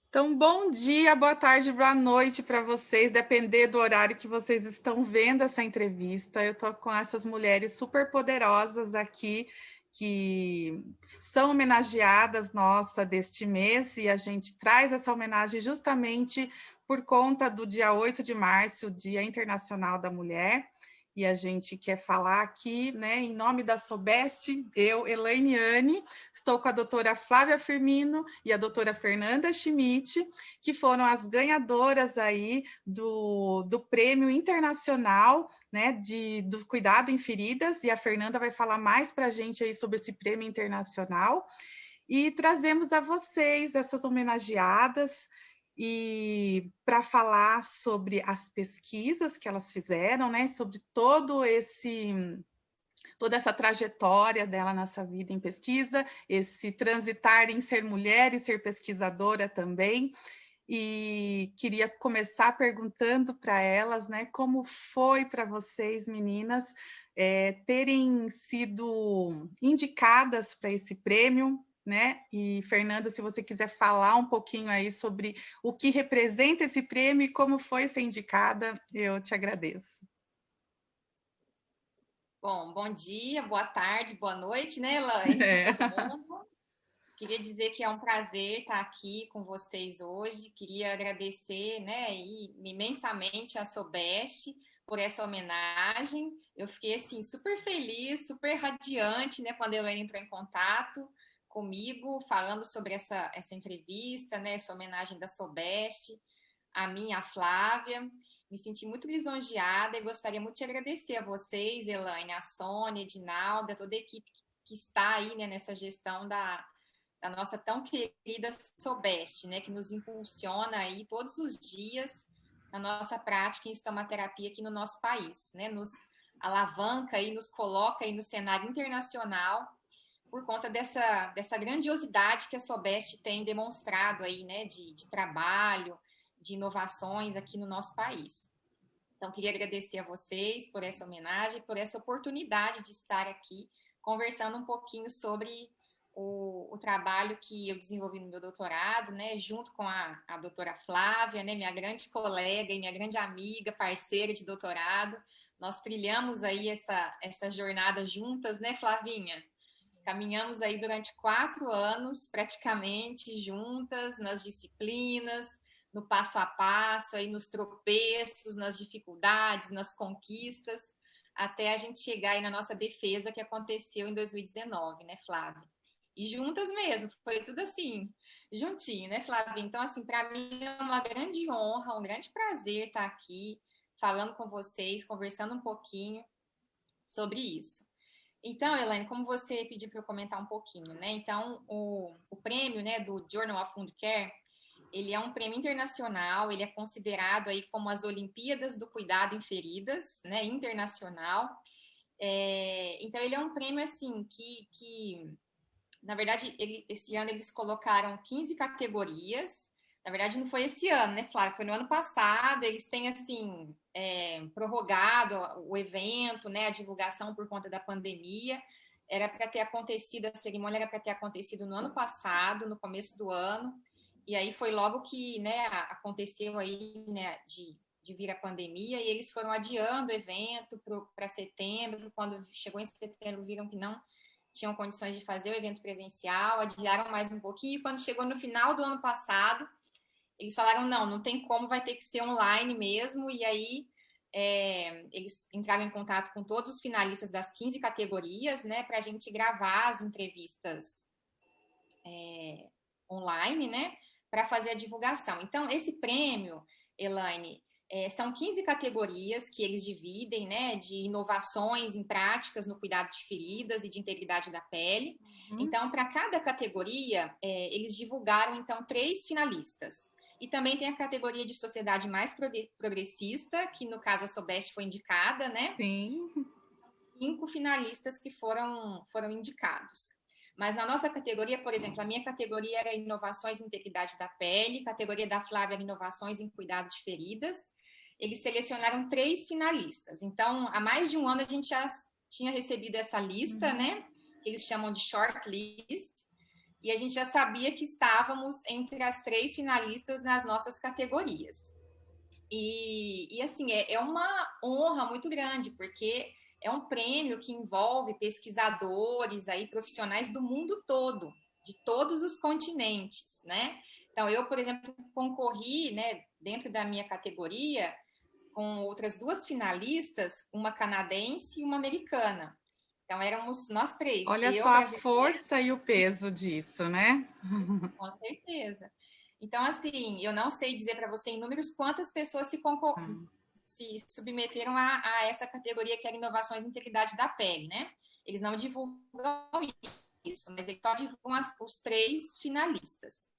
Então, bom dia, boa tarde, boa noite para vocês, depender do horário que vocês estão vendo essa entrevista. Eu estou com essas mulheres super poderosas aqui, que são homenageadas nossa deste mês, e a gente traz essa homenagem justamente por conta do dia 8 de março, o Dia Internacional da Mulher. E a gente quer falar aqui, né, em nome da Sobeste, eu, Elaine, estou com a doutora Flávia Firmino e a doutora Fernanda Schmidt, que foram as ganhadoras aí do Prêmio Internacional, né, do Cuidado em Feridas, e a Fernanda vai falar mais para a gente aí sobre esse Prêmio Internacional. E trazemos a vocês essas homenageadas, e para falar sobre as pesquisas que elas fizeram, né, sobre toda essa trajetória dela nessa vida em pesquisa, esse transitar em ser mulher e ser pesquisadora também. E queria começar perguntando para elas, né, como foi para vocês, meninas, terem sido indicadas para esse prêmio, né? E Fernanda, se você quiser falar um pouquinho aí sobre o que representa esse prêmio e como foi ser indicada, eu te agradeço. Bom dia, boa tarde, boa noite, né, Elaine, para É. todo mundo. Queria dizer que é um prazer estar aqui com vocês hoje. Queria agradecer, né, imensamente a Sobeste por essa homenagem. Eu fiquei assim super feliz, super radiante, né, quando a Elaine entrou em contato comigo, falando sobre essa entrevista, né, essa homenagem da Sobeste, a mim, a Flávia. Me senti muito lisonjeada e gostaria muito de agradecer a vocês, Elaine, a Sônia, a Edinalda, toda a equipe que está aí, né, nessa gestão da nossa tão querida Sobeste, né, que nos impulsiona aí todos os dias na nossa prática em estomaterapia aqui no nosso país, né, nos alavanca e nos coloca aí no cenário internacional por conta dessa grandiosidade que a Sobeste tem demonstrado aí, né, de trabalho, de inovações aqui no nosso país. Então, queria agradecer a vocês por essa homenagem, por essa oportunidade de estar aqui conversando um pouquinho sobre o trabalho que eu desenvolvi no meu doutorado, né, junto com a doutora Flávia, né, minha grande colega e minha grande amiga, parceira de doutorado. Nós trilhamos aí essa jornada juntas, né, Flavinha? Caminhamos aí durante 4 anos, praticamente, juntas, nas disciplinas, no passo a passo, aí nos tropeços, nas dificuldades, nas conquistas, até a gente chegar aí na nossa defesa que aconteceu em 2019, né, Flávia? E juntas mesmo, foi tudo assim, juntinho, né, Flávia? Então, assim, para mim é uma grande honra, um grande prazer estar aqui falando com vocês, conversando um pouquinho sobre isso. Então, Elaine, como você pediu para eu comentar um pouquinho, né? Então, o prêmio, né, do Journal of Wound Care, ele é um prêmio internacional, ele é considerado aí como as Olimpíadas do Cuidado em Feridas, né, internacional. Então, ele é um prêmio, assim, que na verdade, esse ano eles colocaram 15 categorias. Na verdade, não foi esse ano, né, Flávia? Foi no ano passado. Eles têm, assim, prorrogado o evento, né, a divulgação por conta da pandemia. Era para ter acontecido, a cerimônia era para ter acontecido no ano passado, no começo do ano. E aí foi logo que, né, aconteceu aí, né, de vir a pandemia, e eles foram adiando o evento para setembro. Quando chegou em setembro, viram que não tinham condições de fazer o evento presencial, adiaram mais um pouquinho, e quando chegou no final do ano passado, eles falaram, não tem como, vai ter que ser online mesmo, e aí eles entraram em contato com todos os finalistas das 15 categorias, né, para a gente gravar as entrevistas online, né, para fazer a divulgação. Então, esse prêmio, Elaine, são 15 categorias que eles dividem, né, de inovações em práticas no cuidado de feridas e de integridade da pele. Então, para cada categoria, eles divulgaram, então, 3 finalistas. E também tem a categoria de sociedade mais progressista, que no caso a Sobeste foi indicada, né? Sim. 5 finalistas que foram indicados. Mas na nossa categoria, por exemplo, a minha categoria era inovações em integridade da pele, categoria da Flávia era inovações em cuidado de feridas. Eles selecionaram 3 finalistas. Então, há mais de um ano a gente já tinha recebido essa lista, né? Que eles chamam de shortlist. e a gente já sabia que estávamos entre as 3 finalistas nas nossas categorias. E assim, é uma honra muito grande, porque é um prêmio que envolve pesquisadores aí, profissionais do mundo todo, de todos os continentes, né? Então, eu, por exemplo, concorri, né, dentro da minha categoria, com outras 2 finalistas, uma canadense e uma americana. Então, éramos nós 3. Olha Eu, só a brasileira, força e o peso disso, né? com certeza. Então, assim, eu não sei dizer para você em números quantas pessoas se submeteram a essa categoria que era inovações e integridade da pele, né? Eles não divulgam isso, mas eles só divulgam os 3 finalistas.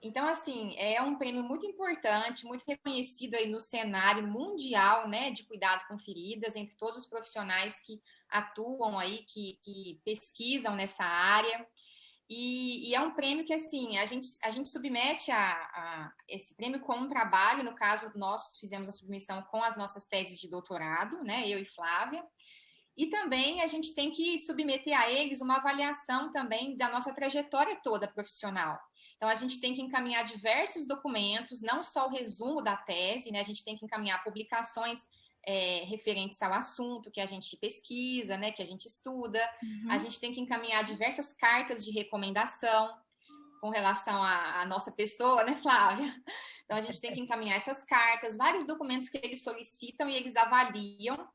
Então, assim, é um prêmio muito importante, muito reconhecido aí no cenário mundial, né, de cuidado com feridas, entre todos os profissionais que atuam aí, que pesquisam nessa área. E é um prêmio que, assim, a gente submete a esse prêmio com um trabalho. No caso, nós fizemos a submissão com as nossas teses de doutorado, né, eu e Flávia. E também a gente tem que submeter a eles uma avaliação também da nossa trajetória toda profissional. Então, a gente tem que encaminhar diversos documentos, não só o resumo da tese, né? A gente tem que encaminhar publicações referentes ao assunto que a gente pesquisa, né? Que a gente estuda. A gente tem que encaminhar diversas cartas de recomendação com relação à nossa pessoa, né, Flávia? Então, a gente tem que encaminhar essas cartas, vários documentos que eles solicitam e eles avaliam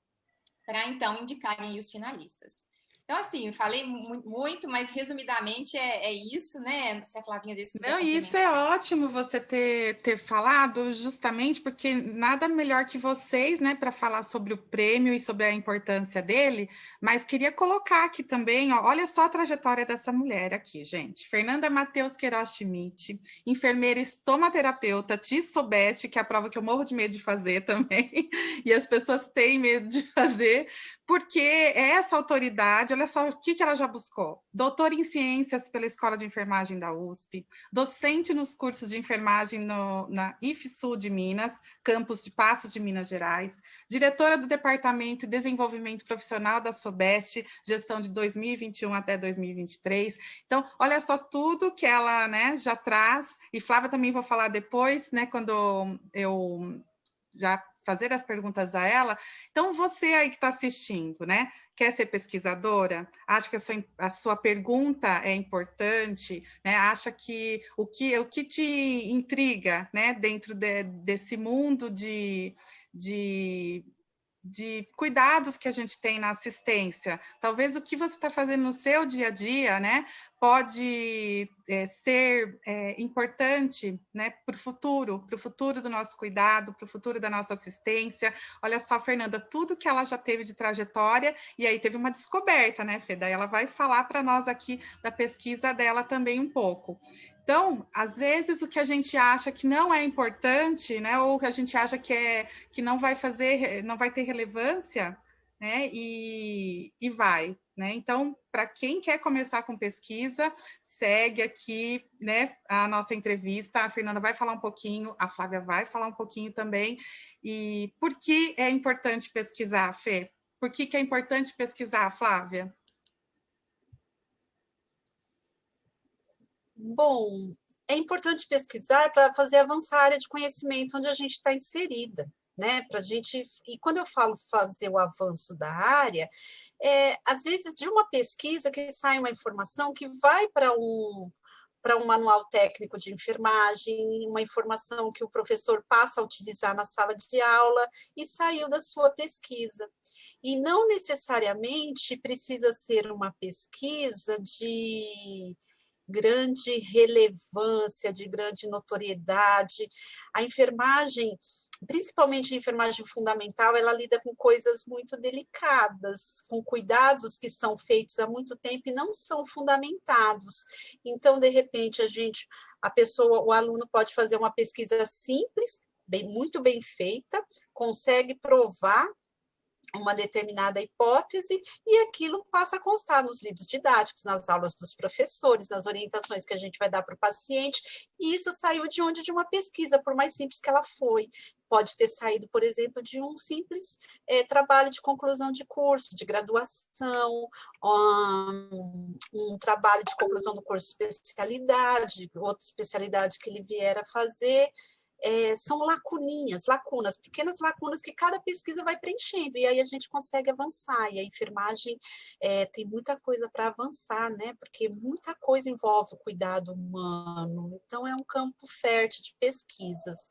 para, então, indicarem os finalistas. Então, assim, falei muito, mas resumidamente é isso, né? Se a Flavinha às vezes quiser Não, e isso é complementar. ótimo você ter falado, justamente porque nada melhor que vocês, né, para falar sobre o prêmio e sobre a importância dele, mas queria colocar aqui também, ó, olha só a trajetória dessa mulher aqui, gente. Fernanda Matheus Queiroz Schmidt, enfermeira estomaterapeuta, Tissobeste, que é a prova que eu morro de medo de fazer também, e as pessoas têm medo de fazer, porque essa autoridade, olha só o que ela já buscou: doutora em ciências pela Escola de Enfermagem da USP, docente nos cursos de enfermagem na IFSU de Minas, campus de Passos de Minas Gerais, diretora do Departamento de Desenvolvimento Profissional da SOBEST, gestão de 2021 até 2023. Então, olha só tudo que ela, né, já traz, e Flávia também vou falar depois, né, quando eu já fazer as perguntas a ela. Então, você aí que está assistindo, né? Quer ser pesquisadora? Acha que a sua pergunta é importante, né? Acha que o que te intriga, né? Dentro desse mundo de cuidados que a gente tem na assistência. Talvez o que você está fazendo no seu dia a dia, né, pode ser importante, né, para o futuro do nosso cuidado, para o futuro da nossa assistência. Olha só, Fernanda, tudo que ela já teve de trajetória, e aí teve uma descoberta, né, Fê? Daí ela vai falar para nós aqui da pesquisa dela também um pouco. Então, às vezes, o que a gente acha que não é importante, né, ou que a gente acha que não vai ter relevância, né, e vai, né? Então, para quem quer começar com pesquisa, segue aqui, né, a nossa entrevista. A Fernanda vai falar um pouquinho, a Flávia vai falar um pouquinho também. E por que é importante pesquisar, Fê? Por que é importante pesquisar, Flávia? Bom, é importante pesquisar para fazer avançar a área de conhecimento onde a gente está inserida, né? Para a gente. E quando eu falo fazer o avanço da área, às vezes de uma pesquisa que sai uma informação que vai para um manual técnico de enfermagem, uma informação que o professor passa a utilizar na sala de aula e saiu da sua pesquisa. E não necessariamente precisa ser uma pesquisa de grande relevância, de grande notoriedade. A enfermagem, principalmente a enfermagem fundamental, ela lida com coisas muito delicadas, com cuidados que são feitos há muito tempo e não são fundamentados. Então, de repente, o aluno pode fazer uma pesquisa simples, muito bem feita, consegue provar uma determinada hipótese, e aquilo passa a constar nos livros didáticos, nas aulas dos professores, nas orientações que a gente vai dar para o paciente, e isso saiu de onde? De uma pesquisa, por mais simples que ela foi. Pode ter saído, por exemplo, de um simples trabalho de conclusão de curso, de graduação, um trabalho de conclusão do curso de especialidade, outra especialidade que ele vier a fazer. São lacunas, pequenas lacunas que cada pesquisa vai preenchendo, e aí a gente consegue avançar, e a enfermagem tem muita coisa para avançar, né? Porque muita coisa envolve o cuidado humano, então é um campo fértil de pesquisas.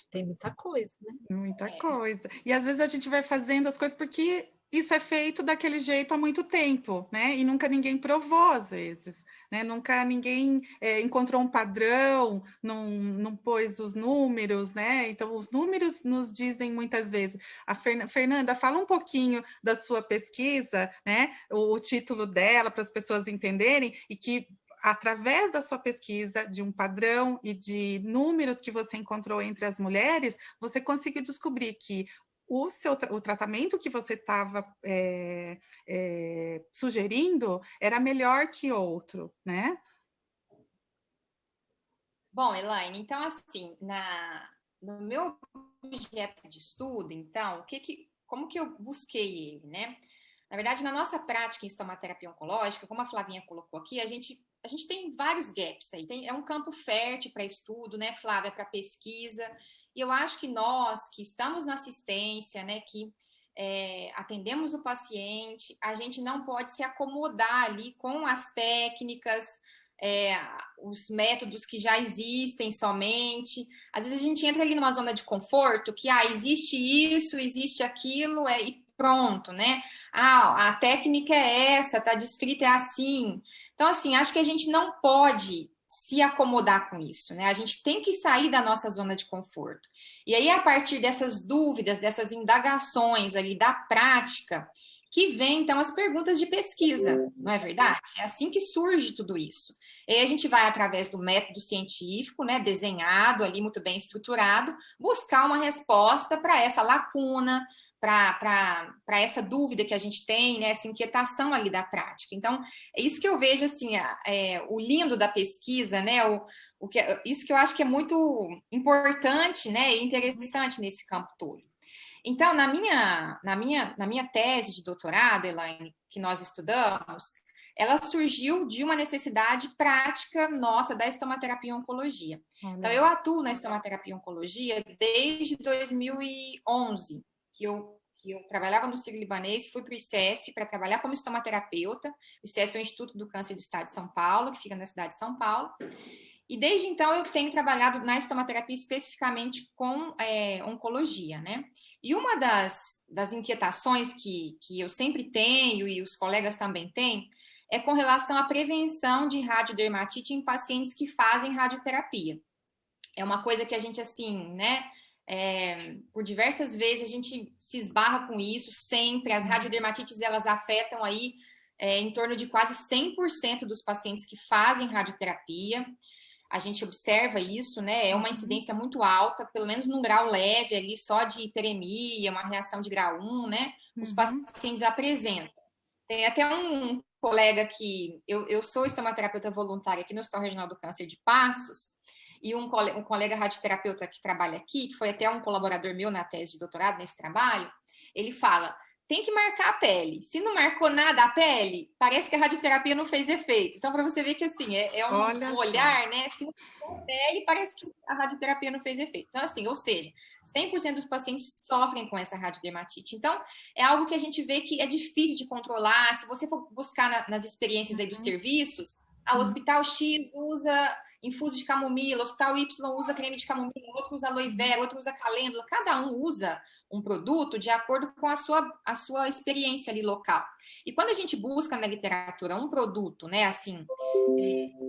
Tem muita coisa, né? Muita coisa. E às vezes a gente vai fazendo as coisas porque isso é feito daquele jeito há muito tempo, né? E nunca ninguém provou, às vezes, né? Nunca ninguém encontrou um padrão, não pôs os números, né? Então, os números nos dizem muitas vezes. A Fernanda, fala um pouquinho da sua pesquisa, né? O título dela, para as pessoas entenderem, e que através da sua pesquisa, de um padrão e de números que você encontrou entre as mulheres, você conseguiu descobrir que o tratamento que você estava sugerindo era melhor que outro, né? Bom, Elaine, então, assim, no meu objeto de estudo, então, como que eu busquei ele, né? Na verdade, na nossa prática em estomaterapia oncológica, como a Flavinha colocou aqui, a gente tem vários gaps aí. É um campo fértil para estudo, né, Flávia, para pesquisa. E eu acho que nós, que estamos na assistência, né, que atendemos o paciente, a gente não pode se acomodar ali com as técnicas, os métodos que já existem somente. Às vezes a gente entra ali numa zona de conforto, que existe isso, existe aquilo, e pronto, né? A técnica é essa, tá descrita é assim. Então, assim, acho que a gente não pode se acomodar com isso, né? A gente tem que sair da nossa zona de conforto. E aí, a partir dessas dúvidas, dessas indagações ali da prática, que vem, então, as perguntas de pesquisa, não é verdade? É assim que surge tudo isso. E aí a gente vai, através do método científico, né, desenhado ali, muito bem estruturado, buscar uma resposta para essa lacuna, para essa dúvida que a gente tem, né, essa inquietação ali da prática. Então, é isso que eu vejo, assim, o lindo da pesquisa, né, isso que eu acho que é muito importante, né, e interessante nesse campo todo. Então, na minha tese de doutorado, Elaine, que nós estudamos, ela surgiu de uma necessidade prática nossa da estomaterapia e oncologia. Então, eu atuo na estomaterapia e oncologia desde 2011, que eu trabalhava no Sírio-Libanês, fui para o ICESP para trabalhar como estomaterapeuta. O ICESP é o Instituto do Câncer do Estado de São Paulo, que fica na cidade de São Paulo. E desde então eu tenho trabalhado na estomaterapia especificamente com oncologia, né? E uma das inquietações que eu sempre tenho e os colegas também têm é com relação à prevenção de radiodermatite em pacientes que fazem radioterapia. É uma coisa que a gente, assim, né? Por diversas vezes a gente se esbarra com isso sempre. As radiodermatites, elas afetam aí em torno de quase 100% dos pacientes que fazem radioterapia. A gente observa isso, né? É uma incidência muito alta, pelo menos num grau leve ali, só de hiperemia, uma reação de grau 1, né? Os pacientes apresentam. Tem até um colega que... Eu sou estomaterapeuta voluntária aqui no Hospital Regional do Câncer de Passos, e um colega radioterapeuta que trabalha aqui, que foi até um colaborador meu na tese de doutorado nesse trabalho, ele fala, tem que marcar a pele. Se não marcou nada a pele, parece que a radioterapia não fez efeito. Então, para você ver que, assim, um olhar, né? Se não marcou a pele, parece que a radioterapia não fez efeito. Então, assim, ou seja, 100% dos pacientes sofrem com essa radiodermatite. Então, é algo que a gente vê que é difícil de controlar. Se você for buscar nas experiências aí dos serviços, o Hospital X usa infuso de camomila, o Hospital Y usa creme de camomila, outro usa aloe vera, outro usa calêndula, cada um usa um produto de acordo com a sua experiência ali local. E quando a gente busca na literatura um produto, né, assim,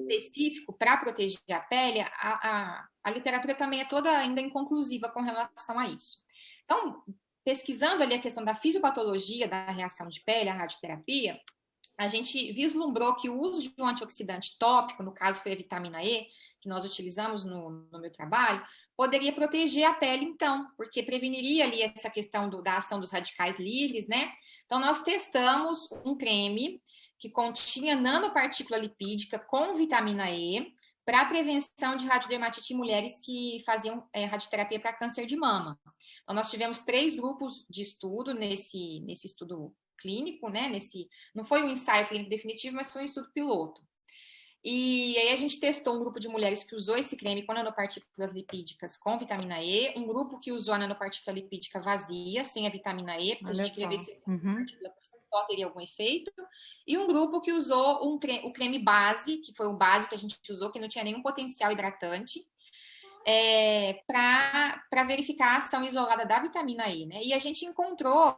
específico para proteger a pele, a literatura também é toda ainda inconclusiva com relação a isso. Então, pesquisando ali a questão da fisiopatologia da reação de pele, a radioterapia, a gente vislumbrou que o uso de um antioxidante tópico, no caso foi a vitamina E, que nós utilizamos no meu trabalho, poderia proteger a pele, então, porque preveniria ali essa questão da ação dos radicais livres, né? Então, nós testamos um creme que continha nanopartícula lipídica com vitamina E para prevenção de radiodermatite em mulheres que faziam radioterapia para câncer de mama. Então, nós tivemos 3 grupos de estudo nesse estudo clínico, né? Não foi um ensaio clínico definitivo, mas foi um estudo piloto. E aí a gente testou um grupo de mulheres que usou esse creme com nanopartículas lipídicas com vitamina E, um grupo que usou a nanopartícula lipídica vazia, sem a vitamina E, porque a gente queria ver se essa partícula só teria algum efeito, e um grupo que usou o creme base, que foi o base que a gente usou, que não tinha nenhum potencial hidratante, para verificar a ação isolada da vitamina E, né? E a gente encontrou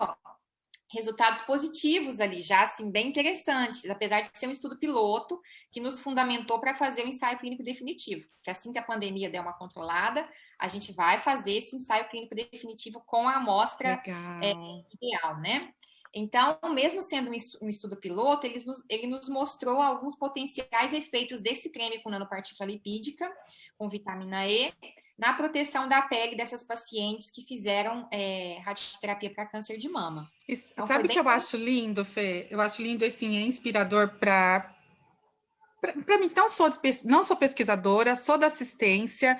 resultados positivos ali, já assim, bem interessantes, apesar de ser um estudo piloto que nos fundamentou para fazer o ensaio clínico definitivo, que assim que a pandemia der uma controlada, a gente vai fazer esse ensaio clínico definitivo com a amostra ideal, né? Então, mesmo sendo um estudo piloto, ele nos mostrou alguns potenciais efeitos desse creme com nanopartícula lipídica, com vitamina E, na proteção da pele dessas pacientes que fizeram radioterapia para câncer de mama. Então, sabe o que eu acho lindo, Fê? Eu acho lindo, assim, é inspirador para mim, que não sou pesquisadora, sou da assistência,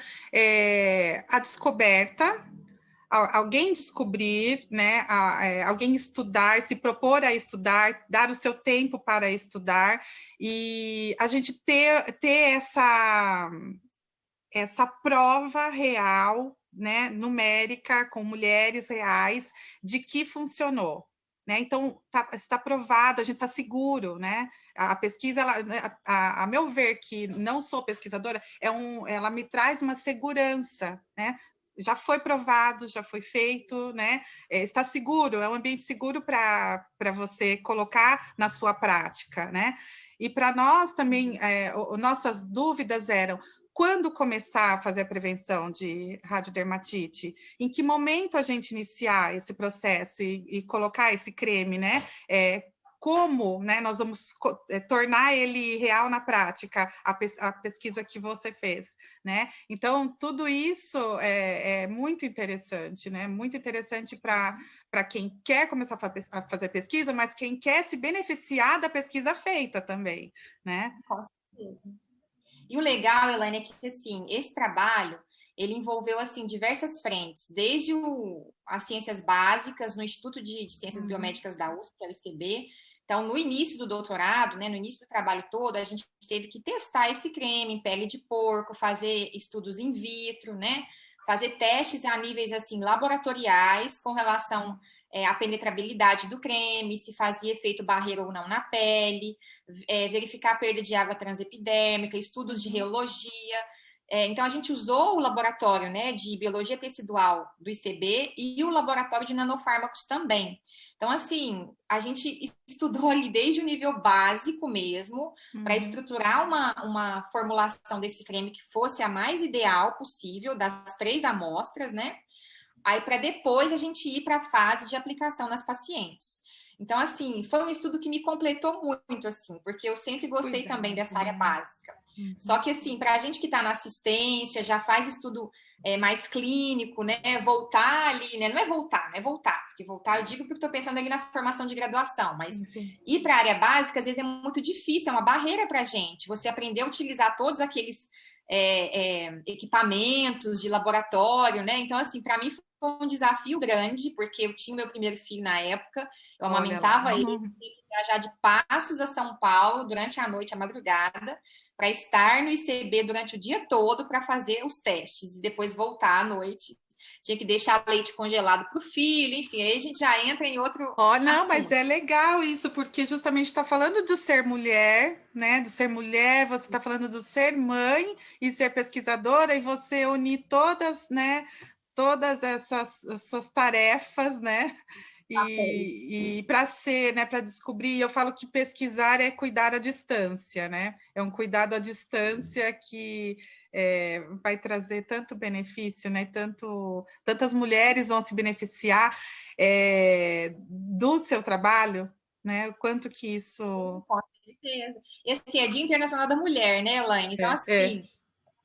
a descoberta, alguém descobrir, né, alguém estudar, se propor a estudar, dar o seu tempo para estudar, e a gente ter essa prova real, né, numérica, com mulheres reais, de que funcionou. Né? Então, está provado, a gente está seguro, né? A pesquisa, a meu ver, que não sou pesquisadora, ela me traz uma segurança, né? Já foi provado, já foi feito, né? Está seguro, é um ambiente seguro para você colocar na sua prática, né? E para nós também, nossas dúvidas eram: quando começar a fazer a prevenção de radiodermatite? Em que momento a gente iniciar esse processo e colocar esse creme, né? Como, né, nós vamos tornar ele real na prática, a pesquisa que você fez, né? Então, tudo isso é muito interessante, né? Muito interessante para quem quer começar a fazer pesquisa, mas quem quer se beneficiar da pesquisa feita também, né? Com certeza. E o legal, Elaine, é que, assim, esse trabalho, ele envolveu, assim, diversas frentes, desde as ciências básicas no Instituto de Ciências Biomédicas da USP, que é o ICB. Então, no início do doutorado, né, no início do trabalho todo, a gente teve que testar esse creme em pele de porco, fazer estudos in vitro, né, fazer testes a níveis, assim, laboratoriais com relação à penetrabilidade do creme, se fazia efeito barreira ou não na pele, verificar a perda de água transepidérmica, estudos de reologia. Então, a gente usou o laboratório, né, de biologia tecidual do ICB e o laboratório de nanofármacos também. Então, assim, a gente estudou ali desde o nível básico mesmo, para estruturar uma formulação desse creme que fosse a mais ideal possível, das 3 amostras, né? Aí, para depois a gente ir para a fase de aplicação nas pacientes. Então, assim, foi um estudo que me completou muito, assim, porque eu sempre gostei também dessa área básica. Só que, assim, para a gente que está na assistência, já faz estudo mais clínico, né, voltar ali, né, não é voltar, porque voltar eu digo porque estou pensando ali na formação de graduação, mas ir para a área básica, às vezes é muito difícil, é uma barreira para a gente, você aprender a utilizar todos aqueles equipamentos de laboratório, né, então, assim, para mim foi um desafio grande, porque eu tinha meu primeiro filho na época, eu amamentava ele, tinha que viajar de Passos a São Paulo durante a noite, a madrugada, para estar no ICB durante o dia todo para fazer os testes e depois voltar à noite. Tinha que deixar leite congelado para o filho, enfim, aí a gente já entra em outro não, assunto. Mas é legal isso, porque justamente está falando do ser mulher, né? Do ser mulher, você está falando do ser mãe e ser pesquisadora, e você unir todas, né? Todas essas suas tarefas, né? E para ser, né, para descobrir, eu falo que pesquisar é cuidar à distância, né? É um cuidado à distância que vai trazer tanto benefício, né? Tantas mulheres vão se beneficiar do seu trabalho, né? O quanto que isso... Com certeza. E assim, é Dia Internacional da Mulher, né, Elaine? Então, assim,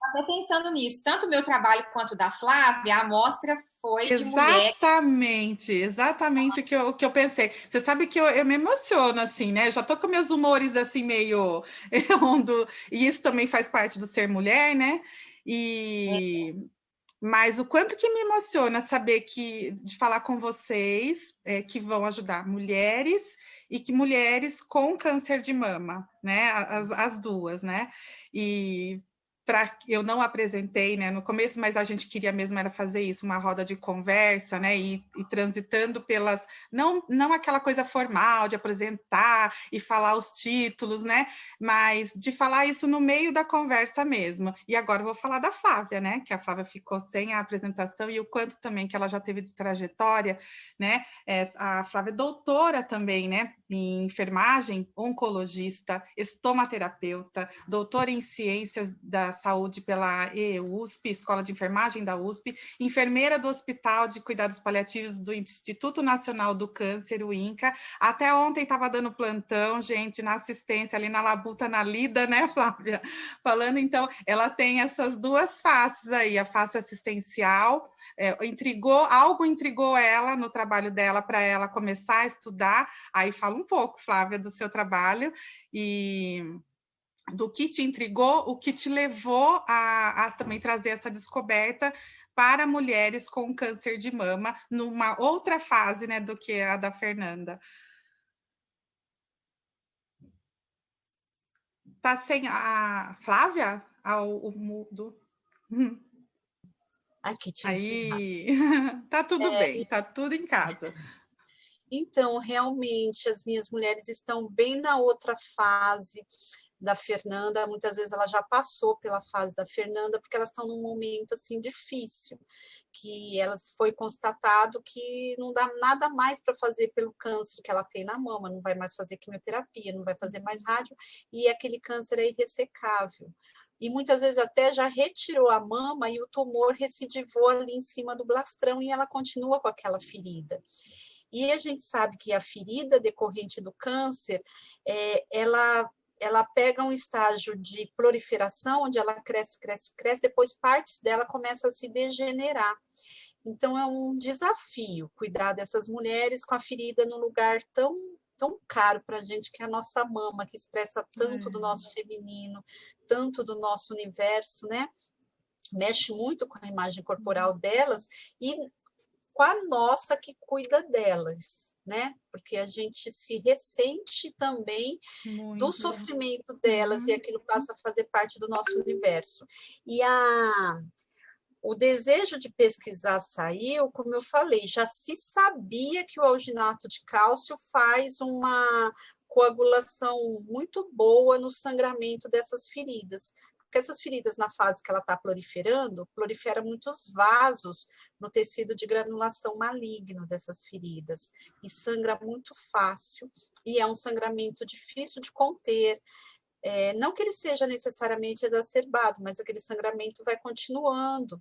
até pensando nisso, tanto o meu trabalho quanto o da Flávia, a amostra foi de mulheres. Exatamente o que eu pensei. Você sabe que eu me emociono, assim, né? Eu já tô com meus humores, assim, meio rondo, e isso também faz parte do ser mulher, né? Mas o quanto que me emociona saber de falar com vocês, que vão ajudar mulheres e que mulheres com câncer de mama, né? As duas, né? E eu não apresentei, né, no começo, mas a gente queria mesmo era fazer isso, uma roda de conversa, né, e transitando pelas, não aquela coisa formal de apresentar e falar os títulos, né, mas de falar isso no meio da conversa mesmo. E agora eu vou falar da Flávia, né, que a Flávia ficou sem a apresentação e o quanto também que ela já teve de trajetória, né, a Flávia é doutora também, né, em enfermagem, oncologista, estomaterapeuta, doutora em ciências da saúde pela EUSP, Escola de Enfermagem da USP, enfermeira do Hospital de Cuidados Paliativos do Instituto Nacional do Câncer, o INCA. Até ontem estava dando plantão, gente, na assistência ali na Labuta, na Lida, né, Flávia? Falando, então, ela tem essas duas faces aí, a face assistencial, algo intrigou ela no trabalho dela para ela começar a estudar. Aí fala um pouco, Flávia, do seu trabalho e do que te intrigou, o que te levou a também trazer essa descoberta para mulheres com câncer de mama, numa outra fase, né, do que a da Fernanda. Tá sem a Flávia? O mudo. Aqui tinha aí, tá tudo bem, tá tudo em casa. Então, realmente, as minhas mulheres estão bem na outra fase da Fernanda, muitas vezes ela já passou pela fase da Fernanda, porque elas estão num momento, assim, difícil, que elas foi constatado que não dá nada mais para fazer pelo câncer que ela tem na mama, não vai mais fazer quimioterapia, não vai fazer mais rádio, e aquele câncer é irressecável. E muitas vezes até já retirou a mama e o tumor recidivou ali em cima do blastrão e ela continua com aquela ferida. E a gente sabe que a ferida decorrente do câncer, ela pega um estágio de proliferação, onde ela cresce, depois partes dela começam a se degenerar. Então, é um desafio cuidar dessas mulheres com a ferida num lugar tão caro para a gente, que é a nossa mama, que expressa tanto do nosso feminino, tanto do nosso universo, né? Mexe muito com a imagem corporal delas e com a nossa que cuida delas, né? Porque a gente se ressente também do sofrimento delas e aquilo passa a fazer parte do nosso universo. E o desejo de pesquisar saiu, como eu falei, já se sabia que o alginato de cálcio faz uma coagulação muito boa no sangramento dessas feridas. Porque essas feridas, na fase que ela está proliferando, prolifera muitos vasos no tecido de granulação maligno dessas feridas, e sangra muito fácil, e é um sangramento difícil de conter. Não que ele seja necessariamente exacerbado, mas aquele sangramento vai continuando,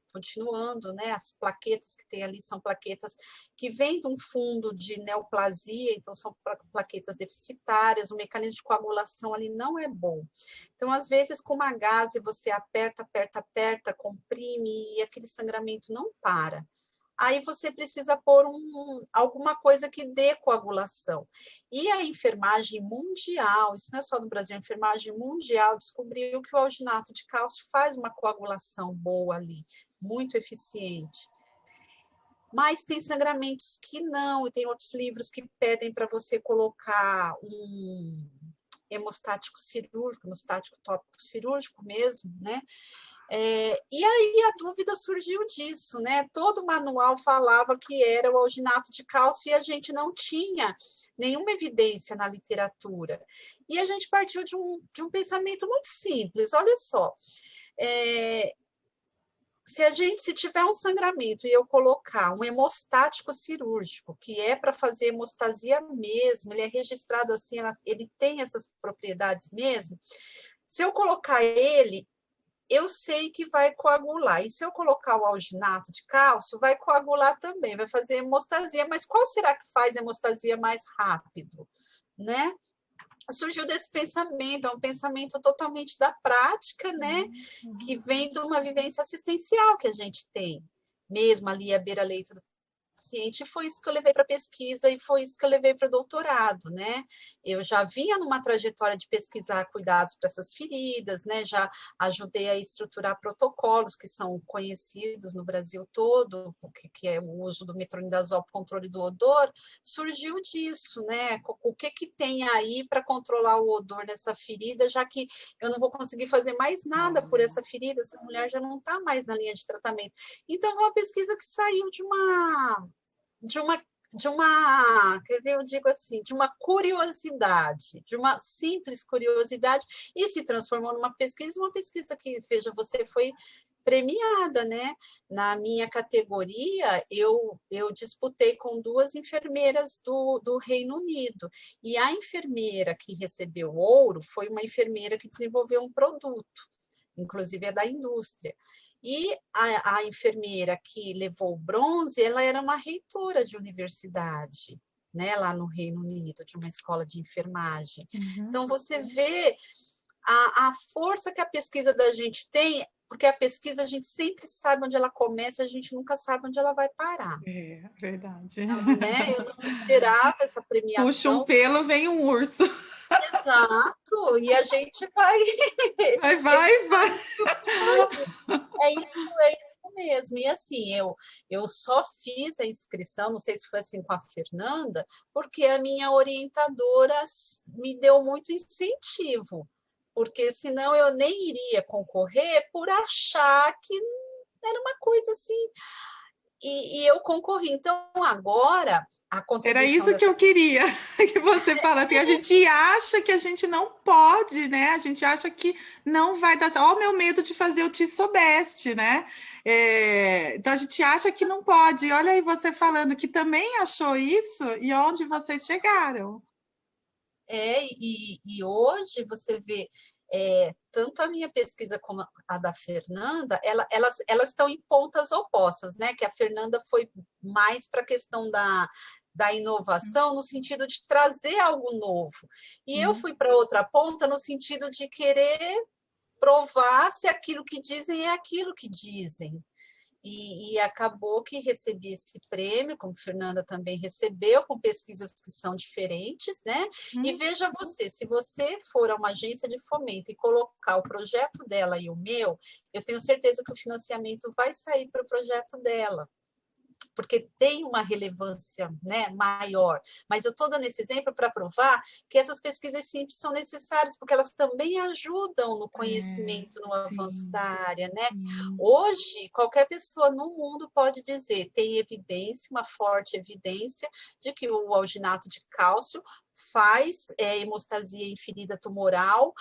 né? As plaquetas que tem ali são plaquetas que vêm de um fundo de neoplasia, então são plaquetas deficitárias, o mecanismo de coagulação ali não é bom. Então, às vezes, com uma gase, você aperta, comprime, e aquele sangramento não para. Aí você precisa pôr alguma coisa que dê coagulação. E a enfermagem mundial, isso não é só no Brasil, a enfermagem mundial descobriu que o alginato de cálcio faz uma coagulação boa ali, muito eficiente. Mas tem sangramentos que não, e tem outros livros que pedem para você colocar um hemostático cirúrgico, hemostático tópico cirúrgico mesmo, né? E aí a dúvida surgiu disso, né? Todo o manual falava que era o alginato de cálcio e a gente não tinha nenhuma evidência na literatura. E a gente partiu de um pensamento muito simples, olha só. Se tiver um sangramento e eu colocar um hemostático cirúrgico, que é para fazer hemostasia mesmo, ele é registrado assim, ele tem essas propriedades mesmo, se eu colocar ele, eu sei que vai coagular. E se eu colocar o alginato de cálcio, vai coagular também, vai fazer hemostasia. Mas qual será que faz hemostasia mais rápido, né? surgiu desse pensamento, é um pensamento totalmente da prática, né? Que vem de uma vivência assistencial que a gente tem, mesmo ali à beira-leito do paciente, foi isso que eu levei para pesquisa e foi isso que eu levei para o doutorado, né? Eu já vinha numa trajetória de pesquisar cuidados para essas feridas, né? Já ajudei a estruturar protocolos que são conhecidos no Brasil todo, que é o uso do metronidazol para controle do odor, surgiu disso, né? O que tem aí para controlar o odor nessa ferida, já que eu não vou conseguir fazer mais nada por essa ferida, essa mulher já não está mais na linha de tratamento. Então, é uma pesquisa que saiu quer ver, eu digo assim, de uma curiosidade, de uma simples curiosidade, e se transformou numa pesquisa, uma pesquisa que, veja, você foi premiada, né? Na minha categoria, eu disputei com 2 enfermeiras do Reino Unido, e a enfermeira que recebeu ouro foi uma enfermeira que desenvolveu um produto, inclusive é da indústria. E a enfermeira que levou o bronze, ela era uma reitora de universidade, né, lá no Reino Unido, de uma escola de enfermagem. Então, você vê a força que a pesquisa da gente tem, porque a pesquisa a gente sempre sabe onde ela começa, a gente nunca sabe onde ela vai parar. É verdade. Né? Eu não esperava essa premiação. Puxa um pelo, vem um urso. Exato, e a gente vai. Vai. É isso mesmo. E assim, eu só fiz a inscrição, não sei se foi assim com a Fernanda, porque a minha orientadora me deu muito incentivo, porque senão eu nem iria concorrer por achar que era uma coisa assim. E eu concorri. Então, agora, a contribuição... Era isso que eu queria que você falasse. A gente acha que a gente não pode, né? A gente acha que não vai dar... Olha o meu medo de fazer o Te Soubeste, né? Então, a gente acha que não pode. Olha aí você falando que também achou isso e onde vocês chegaram. E hoje você vê... tanto a minha pesquisa como a da Fernanda, elas estão em pontas opostas, né? Que a Fernanda foi mais para a questão da inovação, no sentido de trazer algo novo. E eu fui para outra ponta, no sentido de querer provar se aquilo que dizem é aquilo que dizem. E acabou que recebi esse prêmio, como Fernanda também recebeu, com pesquisas que são diferentes, né? E veja você, se você for a uma agência de fomento e colocar o projeto dela e o meu, eu tenho certeza que o financiamento vai sair para o projeto dela, porque tem uma relevância, né, maior. Mas eu estou dando esse exemplo para provar que essas pesquisas simples são necessárias, porque elas também ajudam no conhecimento, no avanço da área, né? Hoje, qualquer pessoa no mundo pode dizer, tem evidência, uma forte evidência, de que o alginato de cálcio faz hemostasia em ferida tumoral,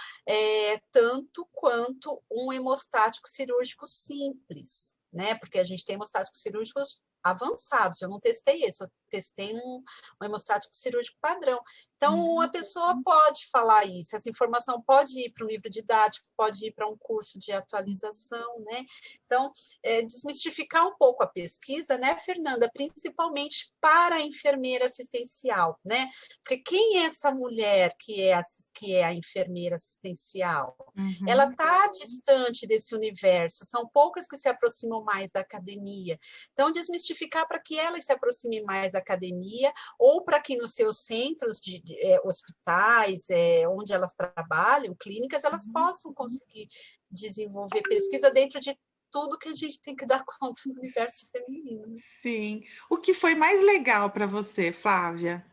tanto quanto um hemostático cirúrgico simples, né? Porque a gente tem hemostáticos cirúrgicos avançados, eu não testei esse, eu testei um hemostático cirúrgico padrão. Então, a pessoa pode falar isso, essa informação pode ir para um livro didático, pode ir para um curso de atualização, né? Então, desmistificar um pouco a pesquisa, né, Fernanda? Principalmente para a enfermeira assistencial, né? Porque quem é essa mulher que é a enfermeira assistencial? Ela está distante desse universo, são poucas que se aproximam mais da academia. Então, desmistificar para que ela se aproxime mais da academia, ou para que nos seus centros de hospitais, onde elas trabalham, clínicas, elas possam conseguir desenvolver pesquisa dentro de tudo que a gente tem que dar conta no universo feminino. Sim. O que foi mais legal para você, Flávia,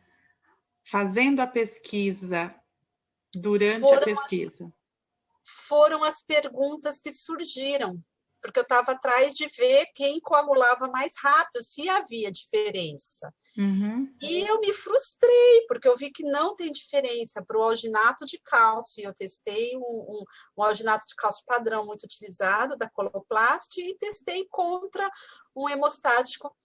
fazendo a pesquisa, durante a pesquisa? Foram as perguntas que surgiram, porque eu estava atrás de ver quem coagulava mais rápido, se havia diferença. E eu me frustrei, porque eu vi que não tem diferença para o alginato de cálcio. Eu testei um alginato de cálcio padrão muito utilizado, da Coloplast, e testei contra um hemostático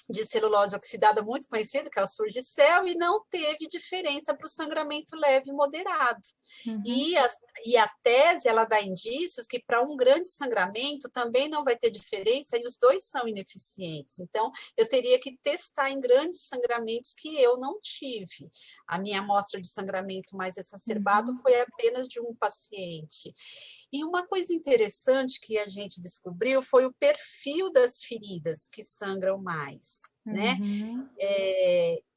de celulose oxidada muito conhecido, que é o Surgicel, e não teve diferença para o sangramento leve e moderado. E a tese, ela dá indícios que para um grande sangramento também não vai ter diferença, e os dois são ineficientes. Então, eu teria que testar em grandes sangramentos que eu não tive. A minha amostra de sangramento mais exacerbado foi apenas de um paciente. E uma coisa interessante que a gente descobriu foi o perfil das feridas que sangram mais, né?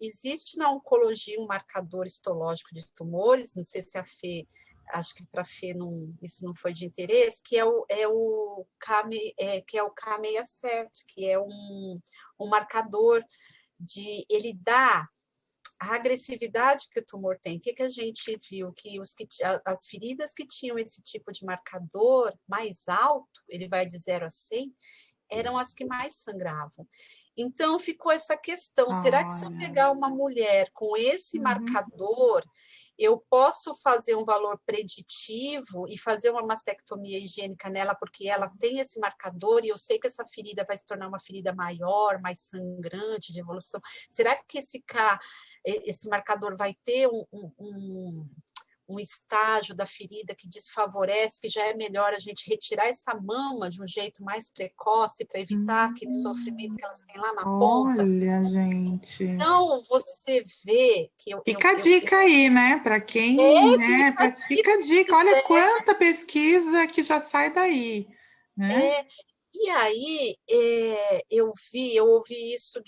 Existe na oncologia um marcador histológico de tumores, não sei se a Fê, acho que para a Fê isso não foi de interesse, que é o K67, que é um marcador ele dá a agressividade que o tumor tem. O que a gente viu? Que as feridas que tinham esse tipo de marcador mais alto, ele vai de 0 a 100, eram as que mais sangravam. Então, ficou essa questão, será que se eu pegar uma mulher com esse marcador, eu posso fazer um valor preditivo e fazer uma mastectomia higiênica nela, porque ela tem esse marcador e eu sei que essa ferida vai se tornar uma ferida maior, mais sangrante, de evolução. Será que esse marcador vai ter um estágio da ferida que desfavorece, que já é melhor a gente retirar essa mama de um jeito mais precoce para evitar aquele sofrimento que elas têm lá na ponta? Olha, gente. Então, você vê que Fica a dica aí, né? Para quem, né? Fica a dica. Olha quanta pesquisa que já sai daí, né? E aí, eu ouvi isso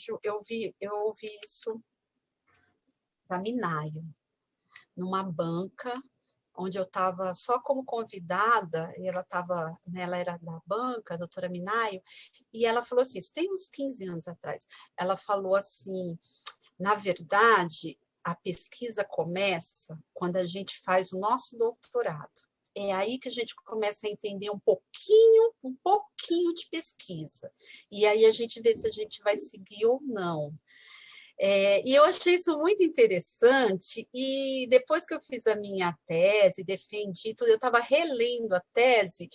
da Minayo, numa banca, onde eu estava só como convidada, e ela era da banca, a doutora Minayo, e ela falou assim, isso tem uns 15 anos atrás, ela falou assim, na verdade, a pesquisa começa quando a gente faz o nosso doutorado. É aí que a gente começa a entender um pouquinho de pesquisa. E aí a gente vê se a gente vai seguir ou não. E eu achei isso muito interessante, e depois que eu fiz a minha tese, defendi tudo, eu estava relendo a tese,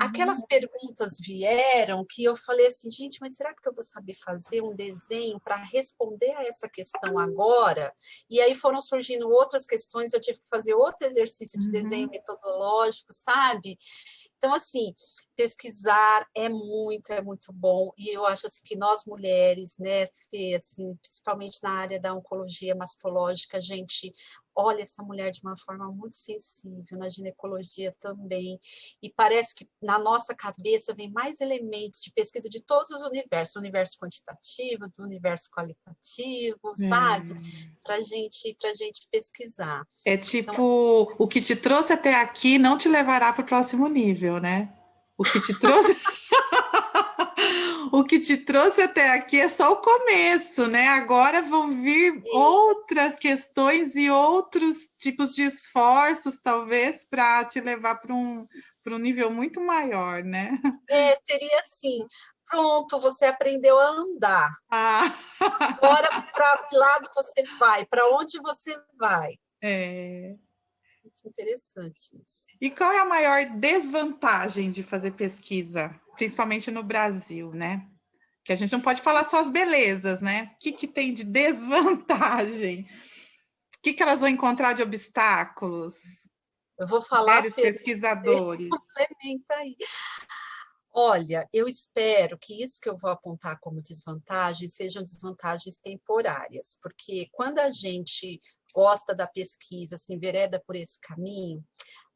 aquelas perguntas vieram que eu falei assim, gente, mas será que eu vou saber fazer um desenho para responder a essa questão agora? E aí foram surgindo outras questões, eu tive que fazer outro exercício de desenho metodológico, sabe? Então, assim, pesquisar é muito bom, e eu acho assim, que nós mulheres, né, Fê, assim, principalmente na área da oncologia mastológica, a gente olha essa mulher de uma forma muito sensível, na ginecologia também, e parece que na nossa cabeça vem mais elementos de pesquisa de todos os universos, do universo quantitativo, do universo qualitativo, sabe? Para gente pesquisar. É tipo, o que te trouxe até aqui não te levará para o próximo nível, né? O que te trouxe... O que te trouxe até aqui é só o começo, né? Agora vão vir outras questões e outros tipos de esforços, talvez, para te levar para um nível muito maior, né? Seria assim, pronto, você aprendeu a andar. Agora, para que lado você vai? Para onde você vai? Muito interessante isso. E qual é a maior desvantagem de fazer pesquisa, principalmente no Brasil, né? Que a gente não pode falar só as belezas, né? O que tem de desvantagem? O que elas vão encontrar de obstáculos? Eu vou falar, pesquisadores. Complementa aí. Olha, eu espero que isso que eu vou apontar como desvantagem sejam desvantagens temporárias, porque quando a gente gosta da pesquisa, se envereda por esse caminho,